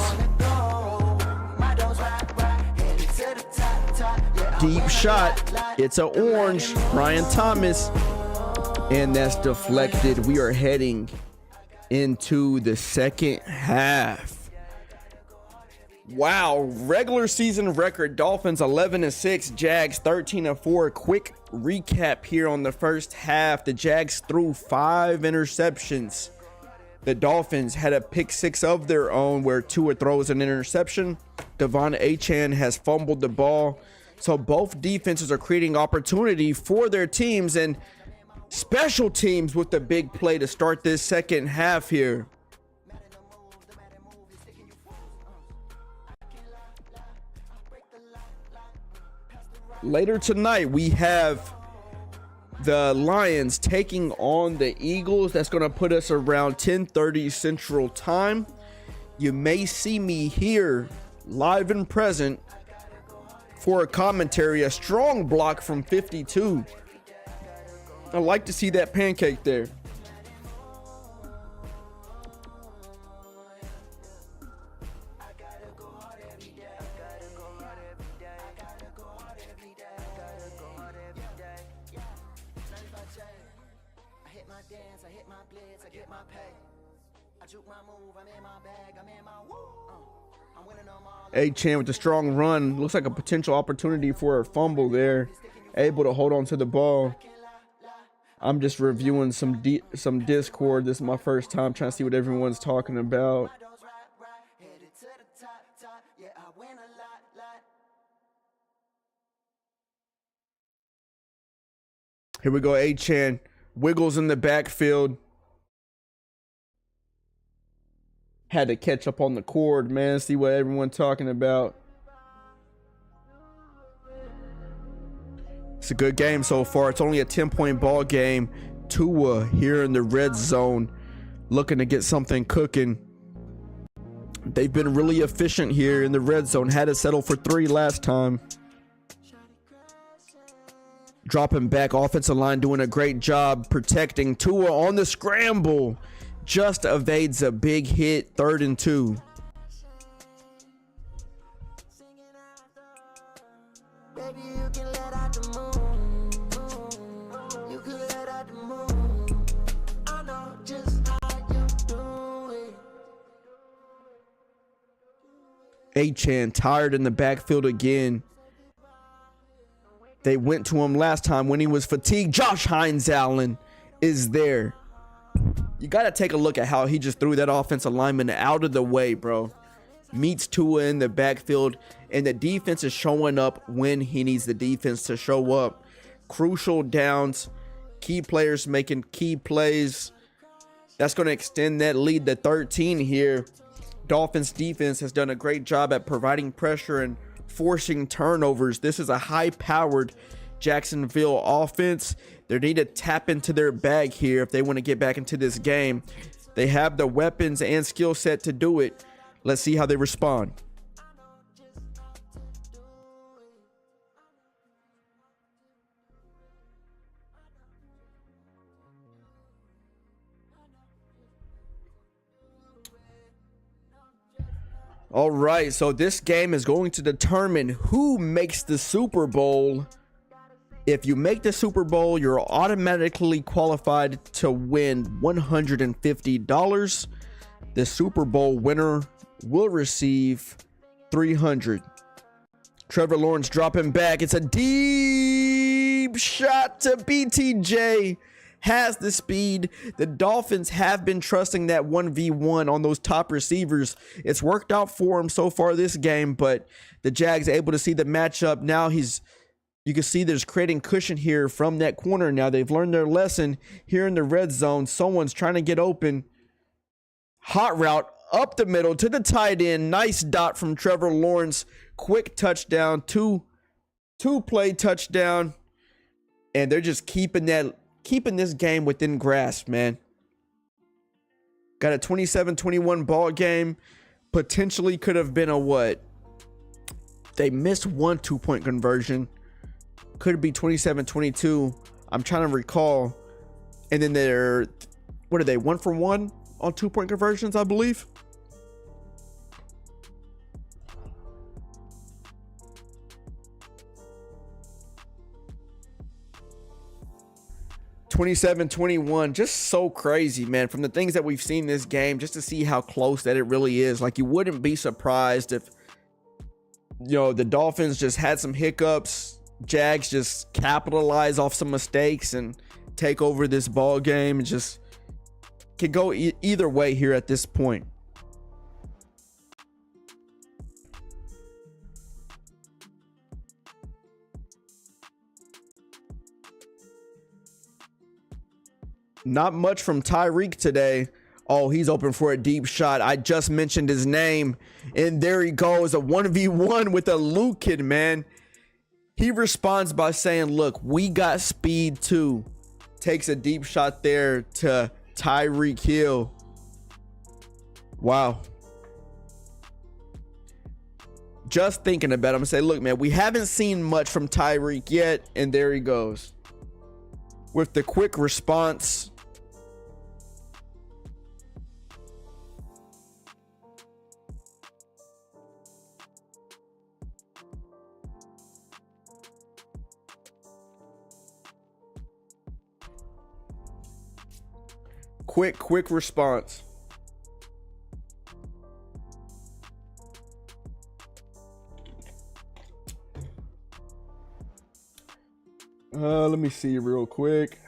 Deep shot. It's an orange. Brian Thomas. And that's deflected. We are heading into the second half. Wow. Regular season record. Dolphins 11-6. Jags 13-4. Quick recap here on the first half. The Jags threw 5 interceptions. The Dolphins had a pick six of their own where Tua throws an interception. Devon Achane has fumbled the ball. So both defenses are creating opportunity for their teams, and special teams with the big play to start this second half here. Later tonight, we have the Lions taking on the Eagles. That's going to put us around 10:30 Central Time. You may see me here live and present for a commentary. A strong block from 52. I like to see that pancake there. Achane with the strong run. Looks like a potential opportunity for a fumble there. Able to hold on to the ball. I'm just reviewing some Discord. This is my first time trying to see what everyone's talking about. Here we go. Achane wiggles in the backfield. Had to catch up on the cord, man. See what everyone's talking about. It's a good game so far. It's only a 10-point ball game. Tua here in the red zone, looking to get something cooking. They've been really efficient here in the red zone. Had to settle for 3 last time. Dropping back, offensive line doing a great job protecting Tua on the scramble. Just evades a big hit, 3rd and 2. Achane tired in the backfield again. They went to him last time when he was fatigued. Josh Hines Allen is there. You got to take a look at how he just threw that offensive lineman out of the way, bro. Meets Tua in the backfield, and the defense is showing up when he needs the defense to show up. Crucial downs, key players making key plays. That's going to extend that lead to 13 here. Dolphins defense has done a great job at providing pressure and forcing turnovers. This is a high-powered Jacksonville offense. They need to tap into their bag here if they want to get back into this game. They have the weapons and skill set to do it. Let's see how they respond. All right, so this game is going to determine who makes the Super Bowl. If you make the Super Bowl, you're automatically qualified to win $150. The Super Bowl winner will receive $300. Trevor Lawrence dropping back. It's a deep shot to BTJ. Has the speed. The Dolphins have been trusting that 1v1 on those top receivers. It's worked out for him so far this game, but the Jags able to see the matchup. Now you can see there's creating cushion here from that corner. Now they've learned their lesson here in the red zone. Someone's trying to get open. Hot route up the middle to the tight end. Nice dot from Trevor Lawrence. Quick touchdown. Two play touchdown. And they're just keeping this game within grasp, man. Got a 27-21 ball game. Potentially could have been a what? They missed one 2-point conversion. Could be 27-22. I'm trying to recall. And then they're, what are they? 1 for 1 on 2-point conversions, I believe. (27-21). Just so crazy, man. From the things that we've seen this game, just to see how close that it really is. Like, you wouldn't be surprised if, the Dolphins just had some hiccups. Jags just capitalize off some mistakes and take over this ball game. Just could go either way here at this point. Not much from Tyreek today. Oh, he's open for a deep shot. I just mentioned his name. And there he goes. A 1v1 with a Lukin, man. He responds by saying, look, we got speed too. Takes a deep shot there to Tyreek Hill. Wow. Just thinking about it, I'm going to say, look, man, we haven't seen much from Tyreek yet. And there he goes. With the quick response. Quick response. Let me see real quick.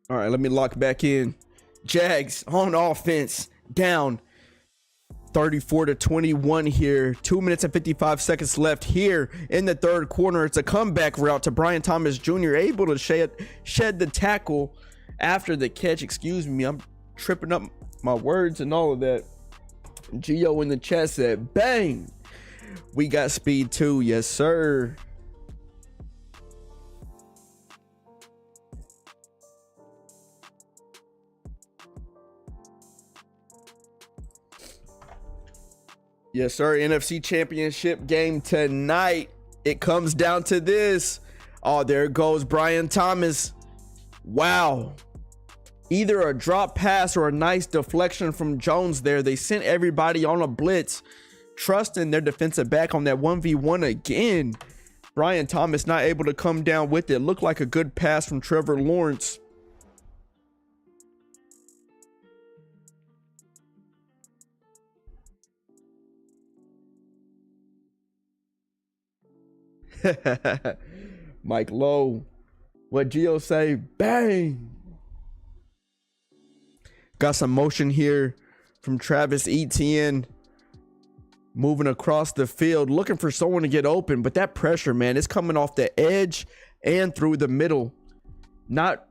All right, let me lock back in. Jags on offense, down 34-21 here. 2 minutes and 55 seconds left here in the third quarter. It's a comeback route to Brian Thomas Jr., able to shed the tackle after the catch. Excuse me, I'm tripping up my words and all of that. Gio in the chat said, bang, we got speed too. Yes, sir. Yes, sir. NFC Championship game tonight. It comes down to this. Oh, there goes Brian Thomas. Wow. Either a drop pass or a nice deflection from Jones there. They sent everybody on a blitz, trusting their defensive back on that 1v1 again. Brian Thomas not able to come down with it. Looked like a good pass from Trevor Lawrence. Mike Lowe, what Gio say? Bang. Got some motion here from Travis Etienne, moving across the field, looking for someone to get open. But that pressure, man, is coming off the edge and through the middle. Not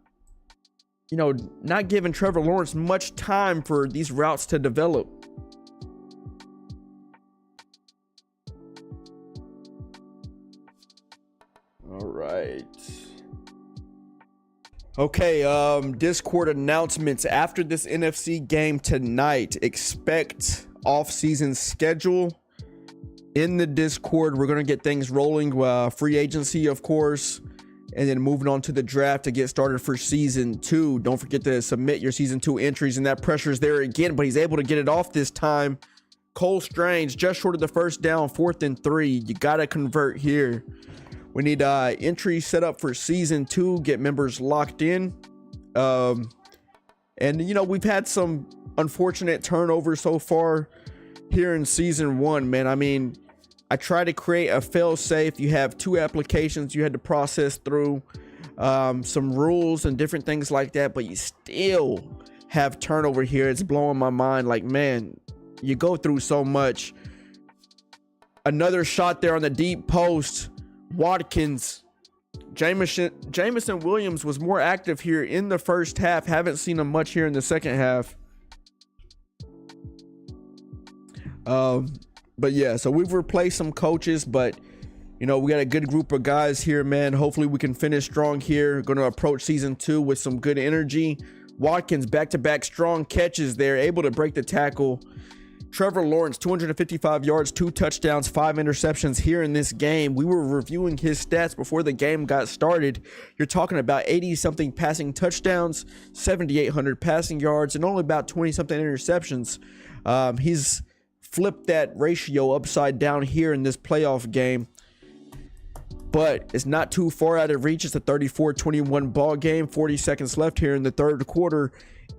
giving Trevor Lawrence much time for these routes to develop. All right. Okay, Discord announcements after this NFC game tonight. Expect off-season schedule in the Discord. We're going to get things rolling. Free agency, of course, and then moving on to the draft to get started for season 2. Don't forget to submit your season 2 entries, and that pressure is there again, but he's able to get it off this time. Cole Strange just short of the first down, 4th and 3. You got to convert here. We need entry set up for season 2, get members locked in. And, we've had some unfortunate turnovers so far here in season 1, man. I mean, I try to create a fail-safe. You have 2 applications you had to process through, some rules and different things like that, but you still have turnover here. It's blowing my mind. Like, man, you go through so much. Another shot there on the deep post. Watkins, Jameson Williams was more active here in the first half. Haven't seen him much here in the second half. But yeah, so we've replaced some coaches, but we got a good group of guys here, man. Hopefully we can finish strong here. Going to approach season 2 with some good energy. Watkins, back-to-back strong catches there, able to break the tackle. Trevor Lawrence, 255 yards, 2 touchdowns, 5 interceptions here in this game. We were reviewing his stats before the game got started. You're talking about 80-something passing touchdowns, 7,800 passing yards, and only about 20-something interceptions. He's flipped that ratio upside down here in this playoff game. But it's not too far out of reach. It's a 34-21 ball game, 40 seconds left here in the third quarter.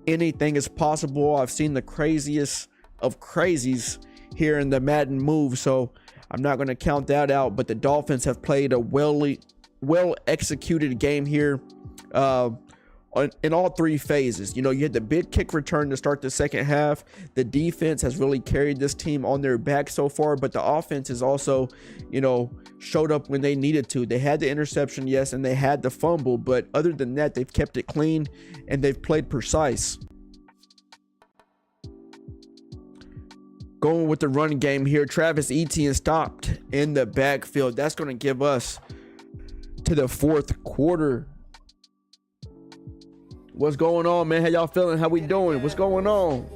Anything is possible. I've seen the craziest of crazies here in the Madden move, so I'm not going to count that out. But the Dolphins have played a well executed game here in all three phases. You had the big kick return to start the second half. The defense has really carried this team on their back so far, but the offense has also, showed up when they needed to. They had the interception, yes, and they had the fumble, but other than that, they've kept it clean and they've played precise. Going with the run game here, Travis Etienne stopped in the backfield. That's going to give us to the fourth quarter. What's going on, man? How y'all feeling? How we doing? What's going on?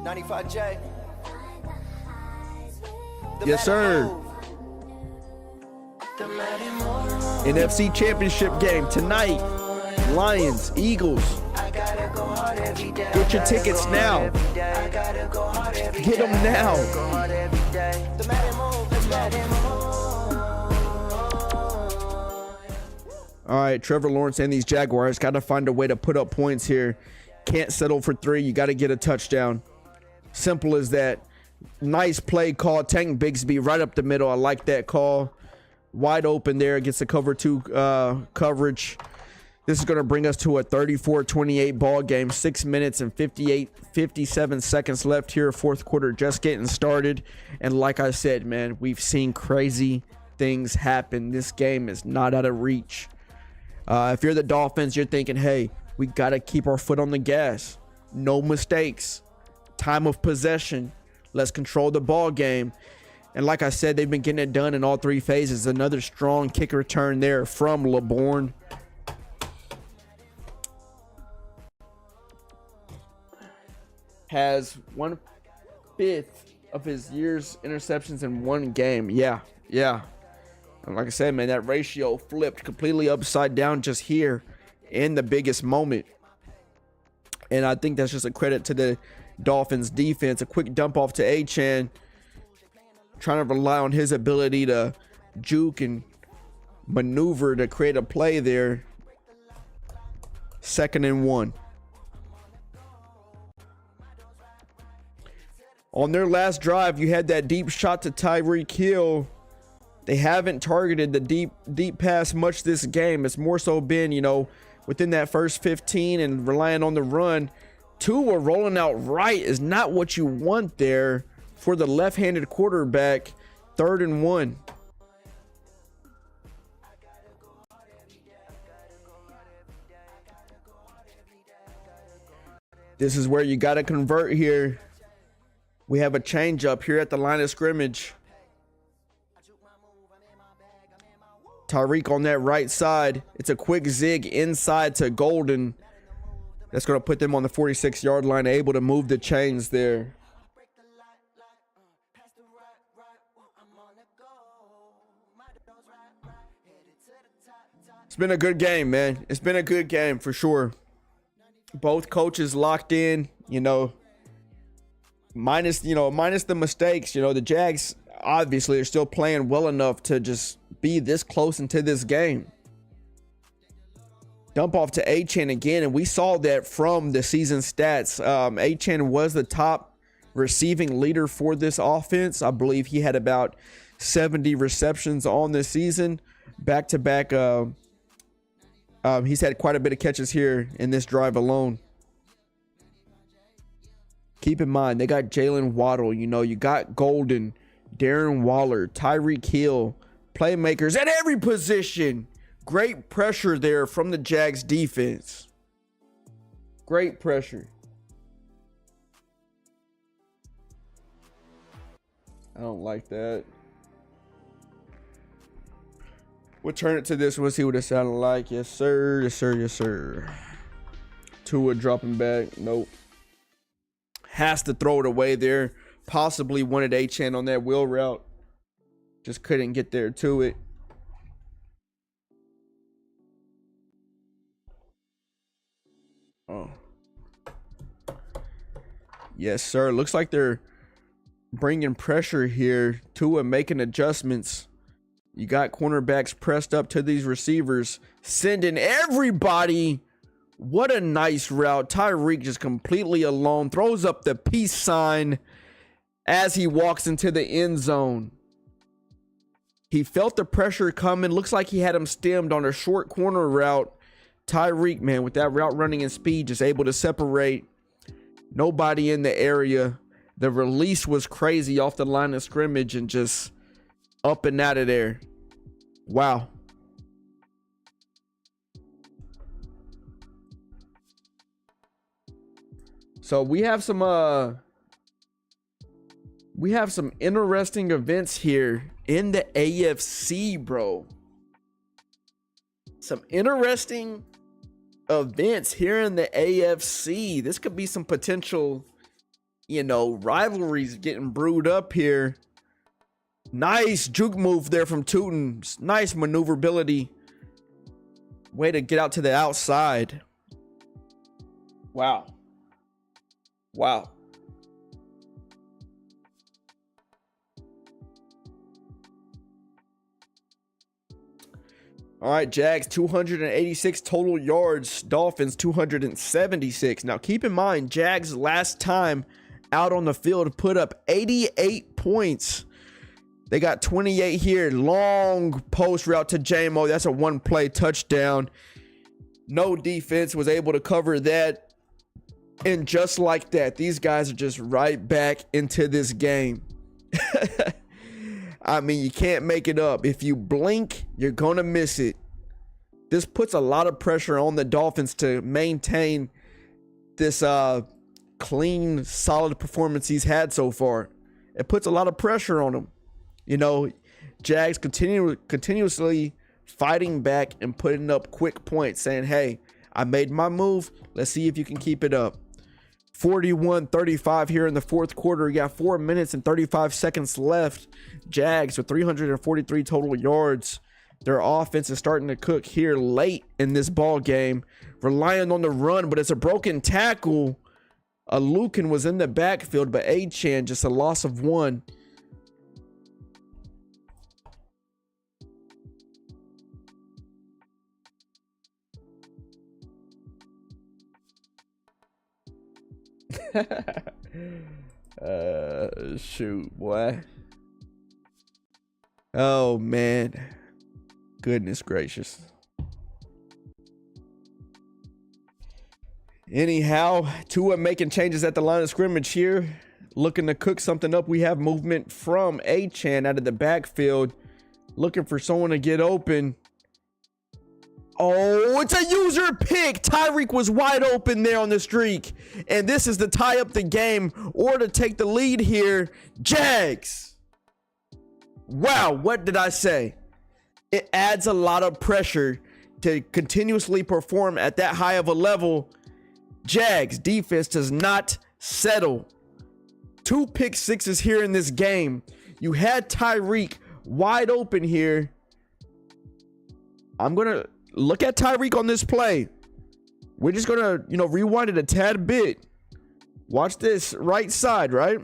95J. Yes, sir. NFC Championship game tonight. Lions, Eagles. Get your tickets now. Get them now. All right, Trevor Lawrence and these Jaguars got to find a way to put up points here. Can't settle for 3. You got to get a touchdown. Simple as that. Nice play call. Tank Bigsby right up the middle. I like that call. Wide open there. Gets the cover 2 coverage. This is going to bring us to a 34-28 ball game. 6 minutes and 57 seconds left here. Fourth quarter just getting started. And like I said, man, we've seen crazy things happen. This game is not out of reach. If you're the Dolphins, you're thinking, hey, we got to keep our foot on the gas. No mistakes. Time of possession. Let's control the ball game. And like I said, they've been getting it done in all three phases. Another strong kick return there from LeBourne. Has 1/5 of his year's interceptions in one game. Yeah. And like I said, man, that ratio flipped completely upside down just here in the biggest moment. And I think that's just a credit to the Dolphins defense. A quick dump off to Achane, trying to rely on his ability to juke and maneuver to create a play there. 2nd and 1. On their last drive, you had that deep shot to Tyreek Hill. They haven't targeted the deep pass much this game. It's more so been, within that first 15 and relying on the run. Tua rolling out right is not what you want there for the left-handed quarterback. 3rd and 1. This is where you got to convert here. We have a change up here at the line of scrimmage. Tyreek on that right side. It's a quick zig inside to Golden. That's going to put them on the 46-yard line, able to move the chains there. It's been a good game, man. It's been a good game for sure. Both coaches locked in, minus the mistakes. The Jags obviously are still playing well enough to just be this close into this game. Dump off to Achane again, and we saw that from the season stats. Achane was the top receiving leader for this offense. I believe he had about 70 receptions on this season. Back-to-back, he's had quite a bit of catches here in this drive alone. Keep in mind, they got Jalen Waddle. You got Golden, Darren Waller, Tyreek Hill, playmakers at every position. Great pressure there from the Jags defense. Great pressure. I don't like that. We'll turn it to this one, see what it sounded like. Yes, sir. Yes, sir. Yes, sir. Tua dropping back. Nope. Has to throw it away there. Possibly wanted Achane on that wheel route. Just couldn't get there to it. Oh. Yes, sir. Looks like they're bringing pressure here. Tua making adjustments. You got cornerbacks pressed up to these receivers, sending everybody What a nice route. Tyreek just completely alone. Throws up the peace sign as he walks into the end zone. He felt the pressure coming. Looks like he had him stemmed on a short corner route. Tyreek, man, with that route running and speed, just able to separate. Nobody in the area. The release was crazy off the line of scrimmage and just up and out of there. Wow. So we have some interesting events here in the AFC, bro. Some interesting events here in the AFC. This could be some potential, rivalries getting brewed up here. Nice juke move there from Tootin. Nice maneuverability. Way to get out to the outside. Wow. Wow. All right, Jags 286 total yards, Dolphins 276. Now keep in mind, Jags last time out on the field put up 88 points. They got 28 here. Long post route to JMO. That's a one-play touchdown. No defense was able to cover that. And just like that, these guys are just right back into this game. I mean, you can't make it up. If you blink, you're going to miss it. This puts a lot of pressure on the Dolphins to maintain this clean, solid performance he's had so far. It puts a lot of pressure on him. Jags continuously fighting back and putting up quick points, saying, hey, I made my move. Let's see if you can keep it up. 41-35 here in the fourth quarter. You got 4 minutes and 35 seconds left. Jags with 343 total yards. Their offense is starting to cook here late in this ball game, relying on the run, but it's a broken tackle. Lucan was in the backfield, but Achan just a loss of 1. Shoot, boy. Oh man, goodness gracious. Anyhow, Tua making changes at the line of scrimmage here, looking to cook something up. We have movement from Achan out of the backfield, looking for someone to get open. Oh, it's a user pick. Tyreek was wide open there on the streak. And this is to tie up the game or to take the lead here. Jags. Wow, what did I say? It adds a lot of pressure to continuously perform at that high of a level. Jags defense does not settle. 2 pick sixes here in this game. You had Tyreek wide open here. I'm going to look at Tyreek on this play. We're just going to, rewind it a tad bit. Watch this right side, right?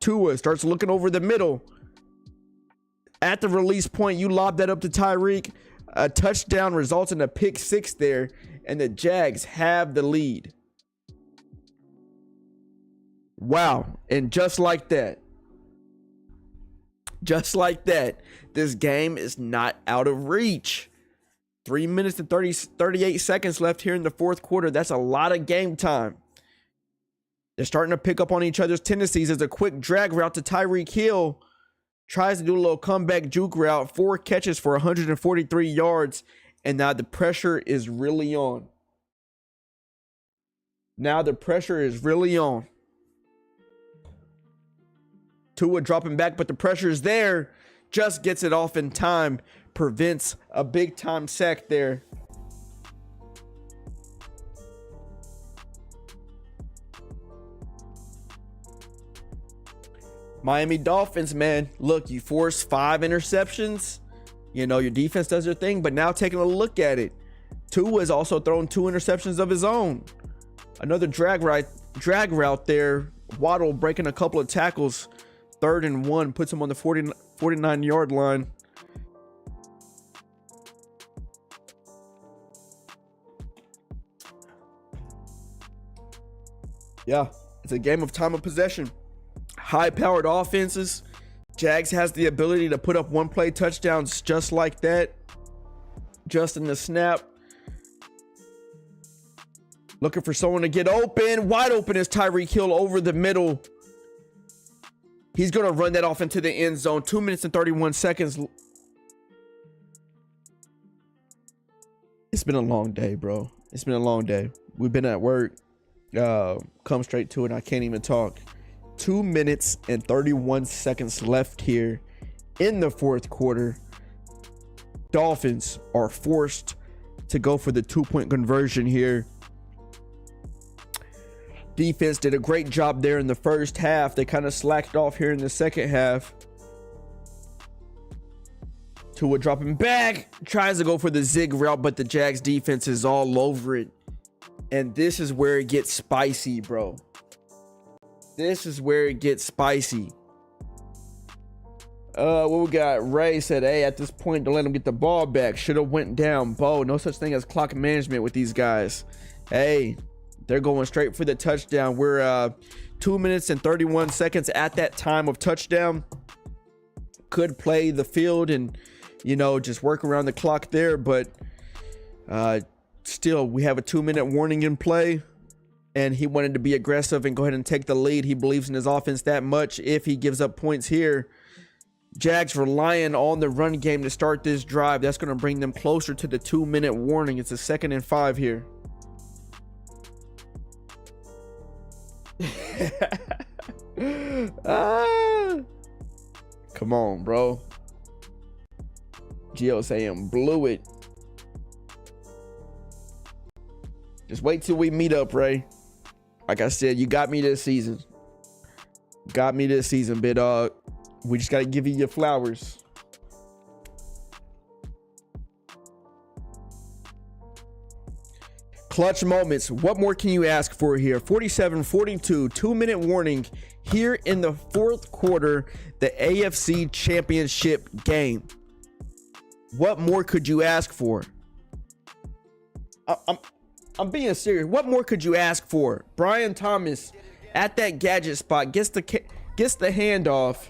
Tua starts looking over the middle. At the release point, you lob that up to Tyreek. A touchdown results in a pick 6 there, and the Jags have the lead. Wow. And just like that, this game is not out of reach. 3 minutes and 38 seconds left here in the fourth quarter. That's a lot of game time. They're starting to pick up on each other's tendencies. As a quick drag route to Tyreek Hill. Tries to do a little comeback juke route. 4 catches for 143 yards. And now the pressure is really on. Tua dropping back, but the pressure is there. Just gets it off in time. Prevents a big time sack there. Miami Dolphins, man. Look, you forced 5 interceptions. Your defense does their thing, but now taking a look at it. Tua has also thrown 2 interceptions of his own. Another drag route there. Waddle breaking a couple of tackles. 3rd and 1 puts him on the 49-yard line. Yeah, it's a game of time of possession. High-powered offenses. Jags has the ability to put up one-play touchdowns just like that. Just in the snap. Looking for someone to get open. Wide open is Tyreek Hill over the middle. He's going to run that off into the end zone. 2 minutes and 31 seconds. It's been a long day, bro. It's been a long day. We've been at work. Come straight to it. I can't even talk. 2 minutes and 31 seconds left here in the fourth quarter. Dolphins are forced to go for the 2-point conversion here. Defense did a great job there in the first half. They kind of slacked off here in the second half. Tua dropping back, tries to go for the zig route, but the Jags defense is all over it. And this is where it gets spicy, bro. This is where it gets spicy. What we got? Ray said, hey, at this point, don't let him get the ball back. Should have went down. Bo, no such thing as clock management with these guys. Hey, they're going straight for the touchdown. We're 2 minutes and 31 seconds at that time of touchdown. Could play the field and, you know, just work around the clock there. But still, we have a 2-minute warning in play. And he wanted to be aggressive and go ahead and take the lead. He believes in his offense that much. If he gives up points here, Jags relying on the run game to start this drive. That's going to bring them closer to the 2-minute warning. It's a 2nd and 5 here. Come on, bro. Gio saying blew it. Just wait till we meet up, Ray. Like I said, you got me this season. Got me this season, big dog. We just got to give you your flowers. Clutch moments. What more can you ask for here? 47-42, 2-minute warning here in the fourth quarter, the AFC Championship game. What more could you ask for? I'm being serious. What more could you ask for? Brian Thomas at that gadget spot gets the handoff.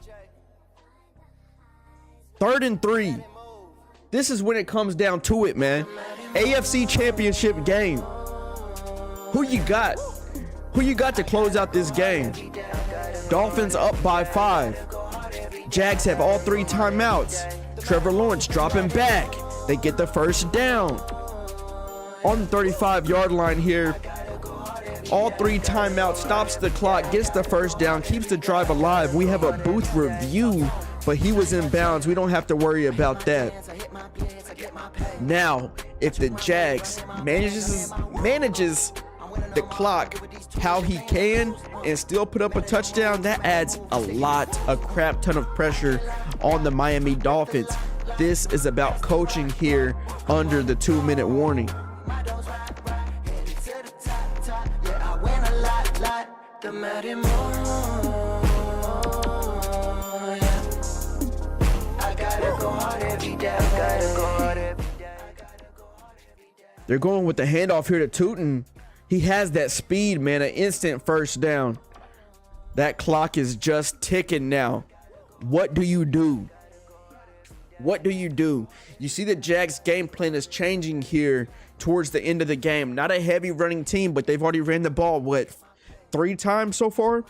3rd and 3. This is when it comes down to it, man. AFC Championship game. Who you got? Who you got to close out this game? Dolphins up by 5. Jags have all 3 timeouts. Trevor Lawrence dropping back. They get the first down. On the 35-yard line here. All 3 timeouts, stops the clock, gets the first down, keeps the drive alive. We have a booth review, but he was in bounds. We don't have to worry about that. Now, if the Jags manages the clock how he can and still put up a touchdown, that adds a crap ton of pressure on the Miami Dolphins. This is about coaching here under the 2-minute warning. The Madden I gotta go hard every day. They're going with the handoff here to Tootin. He has that speed, man. An instant first down. That clock is just ticking now. What do you do? What do you do? You see the Jags game plan is changing here towards the end of the game. Not a heavy running team, but they've already ran the ball, what, 3 times so far?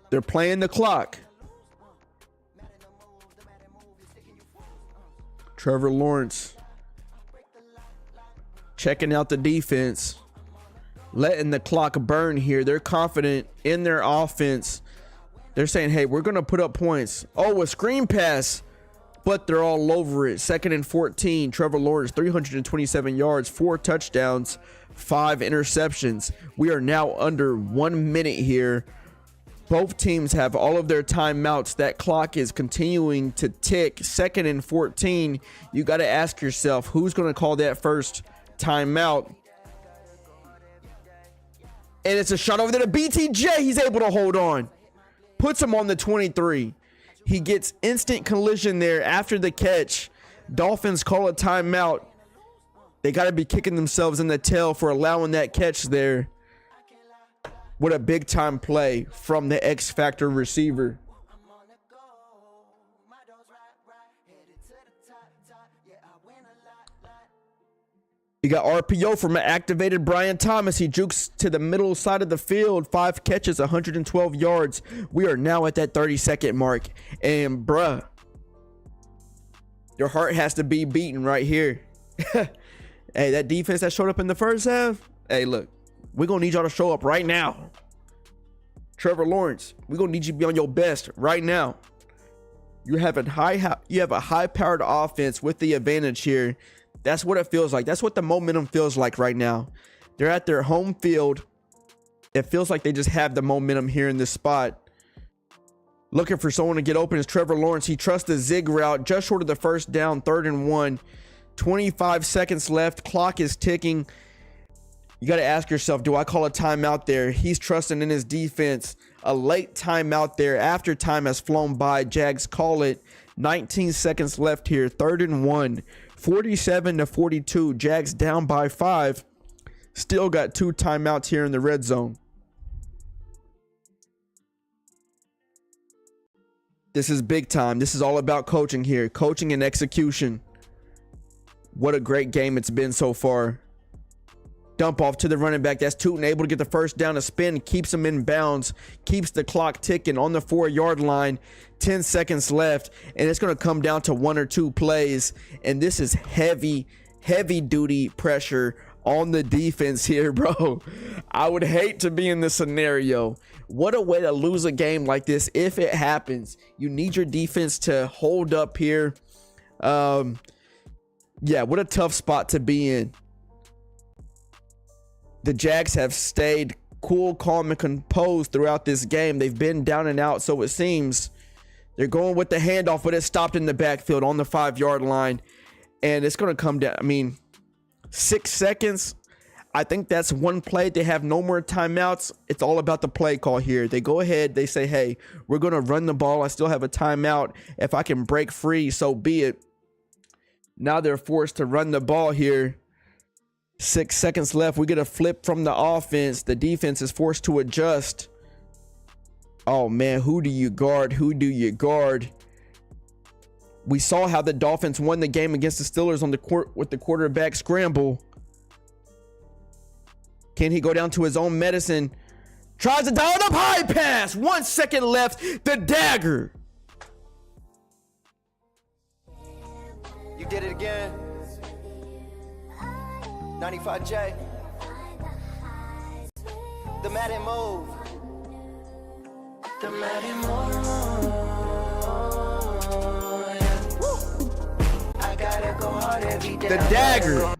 They're playing the clock. Trevor Lawrence checking out the defense, letting the clock burn here. They're confident in their offense. They're saying, hey, we're going to put up points. Oh, a screen pass, but they're all over it. 2nd and 14. Trevor Lawrence, 327 yards, 4 touchdowns, 5 interceptions. We are now under 1 minute here. Both teams have all of their timeouts. That clock is continuing to tick. 2nd and 14. You got to ask yourself, who's going to call that first timeout? And it's a shot over there to BTJ. He's able to hold on. Puts him on the 23. He gets instant collision there after the catch. Dolphins call a timeout. They got to be kicking themselves in the tail for allowing that catch there. What a big time play from the X Factor receiver. You got RPO from an activated Brian Thomas. He jukes to the middle side of the field. 5 catches, 112 yards. We are now at that 30-second mark. And bruh, your heart has to be beating right here. Hey, that defense that showed up in the first half. Hey, look, we're going to need y'all to show up right now. Trevor Lawrence, we're going to need you to be on your best right now. You have a high-powered offense with the advantage here. That's what it feels like. That's what the momentum feels like right now. They're at their home field. It feels like they just have the momentum here in this spot. Looking for someone to get open is Trevor Lawrence. He trusts the zig route just short of the first down, 3rd and 1. 25 seconds left. Clock is ticking. You got to ask yourself, do I call a timeout there? He's trusting in his defense. A late timeout there after time has flown by. Jags call it. 19 seconds left here. 3rd and 1. 47-42. Jags down by 5. Still got 2 timeouts here in the red zone. This is big time. This is all about coaching here. Coaching and execution. What a great game it's been so far. Dump off to the running back. That's Tootin, able to get the first down. A spin keeps him in bounds. Keeps the clock ticking on the 4-yard line. 10 seconds left. And it's going to come down to 1 or 2 plays. And this is heavy duty pressure on the defense here, bro. I would hate to be in this scenario. What a way to lose a game like this if it happens. You need your defense to hold up here. Yeah, what a tough spot to be in. The Jags have stayed cool, calm, and composed throughout this game. They've been down and out, so it seems. They're going with the handoff, but it stopped in the backfield on the 5-yard line. And it's going to come down. I mean, 6 seconds. I think that's one play. They have no more timeouts. It's all about the play call here. They go ahead. They say, hey, we're going to run the ball. I still have a timeout. If I can break free, so be it. Now they're forced to run the ball here. 6 seconds left. We get a flip from the offense. The defense is forced to adjust. Oh, man. Who do you guard? Who do you guard? We saw how the Dolphins won the game against the Steelers on the court with the quarterback scramble. Can he go down to his own medicine? Tries to dial up high pass. 1 second left. The dagger. You did it again. 95J. The Madden move. The Madden move. I gotta go hard every day. The dagger.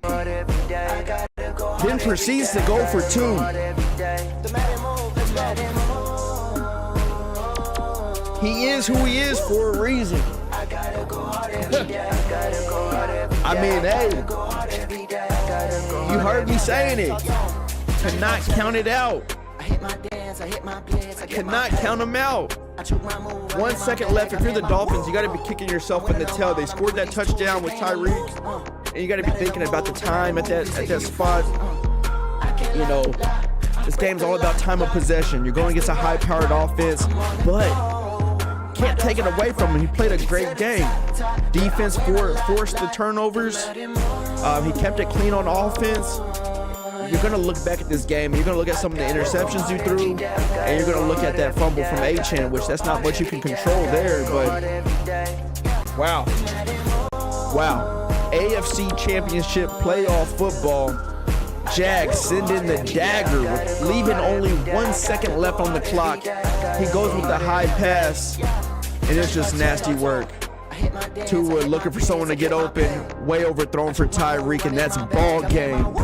Then proceeds to go for 2. The Madden move. The Madden move. He is who he is for a reason. I gotta go hard every day. I gotta go hard every day. I mean, hey, Go hard every day. I gotta go you hard heard me every saying day. it. Cannot count it out. I hit my dance, I hit my blitz, I get my Cannot count them out. I took my move. 1 second left. If you're the Dolphins, you got to be kicking yourself in the tail. They scored that touchdown with Tyreek, and you got to be thinking about the time at that spot. You know, this game's all about time of possession. You're going against a high-powered offense, but can't take it away from him. He played a great game. Defense forced the turnovers. He kept it clean on offense. You're going to look back at this game. You're going to look at some of the interceptions you threw, and you're going to look at that fumble from Achane, which that's not what you can control there, but wow. Wow. AFC Championship playoff football. Jags send in the dagger, leaving only 1 second left on the clock. He goes with the high pass, and it's just nasty work. Tua looking for someone to get open, way overthrown for Tyreek, and that's ball game.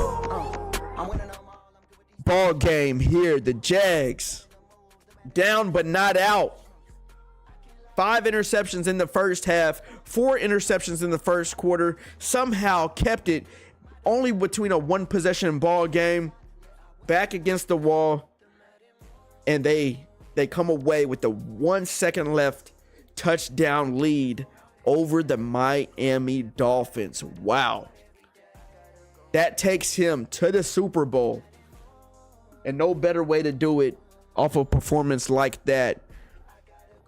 Ball game here. The Jags down but not out. 5 interceptions in the first half, 4 interceptions in the first quarter. Somehow kept it only between a 1-possession ball game. Back against the wall, and they come away with the 1 second left touchdown lead over the Miami Dolphins. Wow. that takes him to the Super Bowl. And no better way to do it off a performance like that.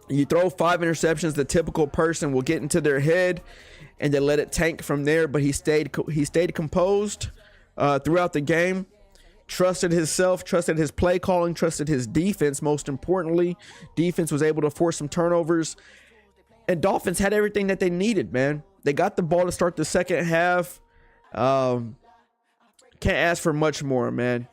You throw 5 interceptions, the typical person will get into their head and then let it tank from there. But he stayed composed throughout the game. Trusted himself, trusted his play calling, trusted his defense. Most importantly, defense was able to force some turnovers. And Dolphins had everything that they needed, man. They got the ball to start the second half. Can't ask for much more, man.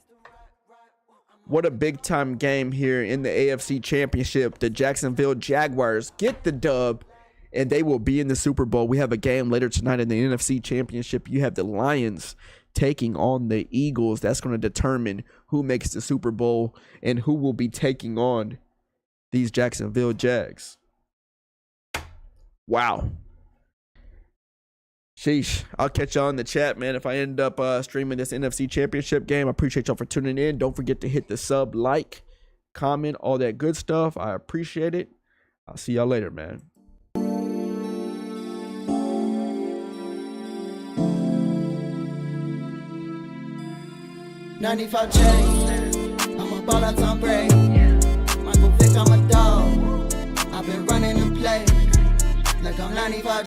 What a big time game here in the AFC Championship. The Jacksonville Jaguars get the dub, and they will be in the Super Bowl. We have a game later tonight in the NFC Championship. You have the Lions taking on the Eagles. That's going to determine who makes the Super Bowl and who will be taking on these Jacksonville Jags. Wow. Sheesh. I'll catch y'all in the chat, man. If I end up streaming this NFC Championship game, I appreciate y'all for tuning in. Don't forget to hit the sub, like, comment, all that good stuff. I appreciate it. I'll see y'all later, man. 95 chains, I'm a ball out Tom Brady. Michael Vick, I'm a dog. I've been running the play like I'm 95.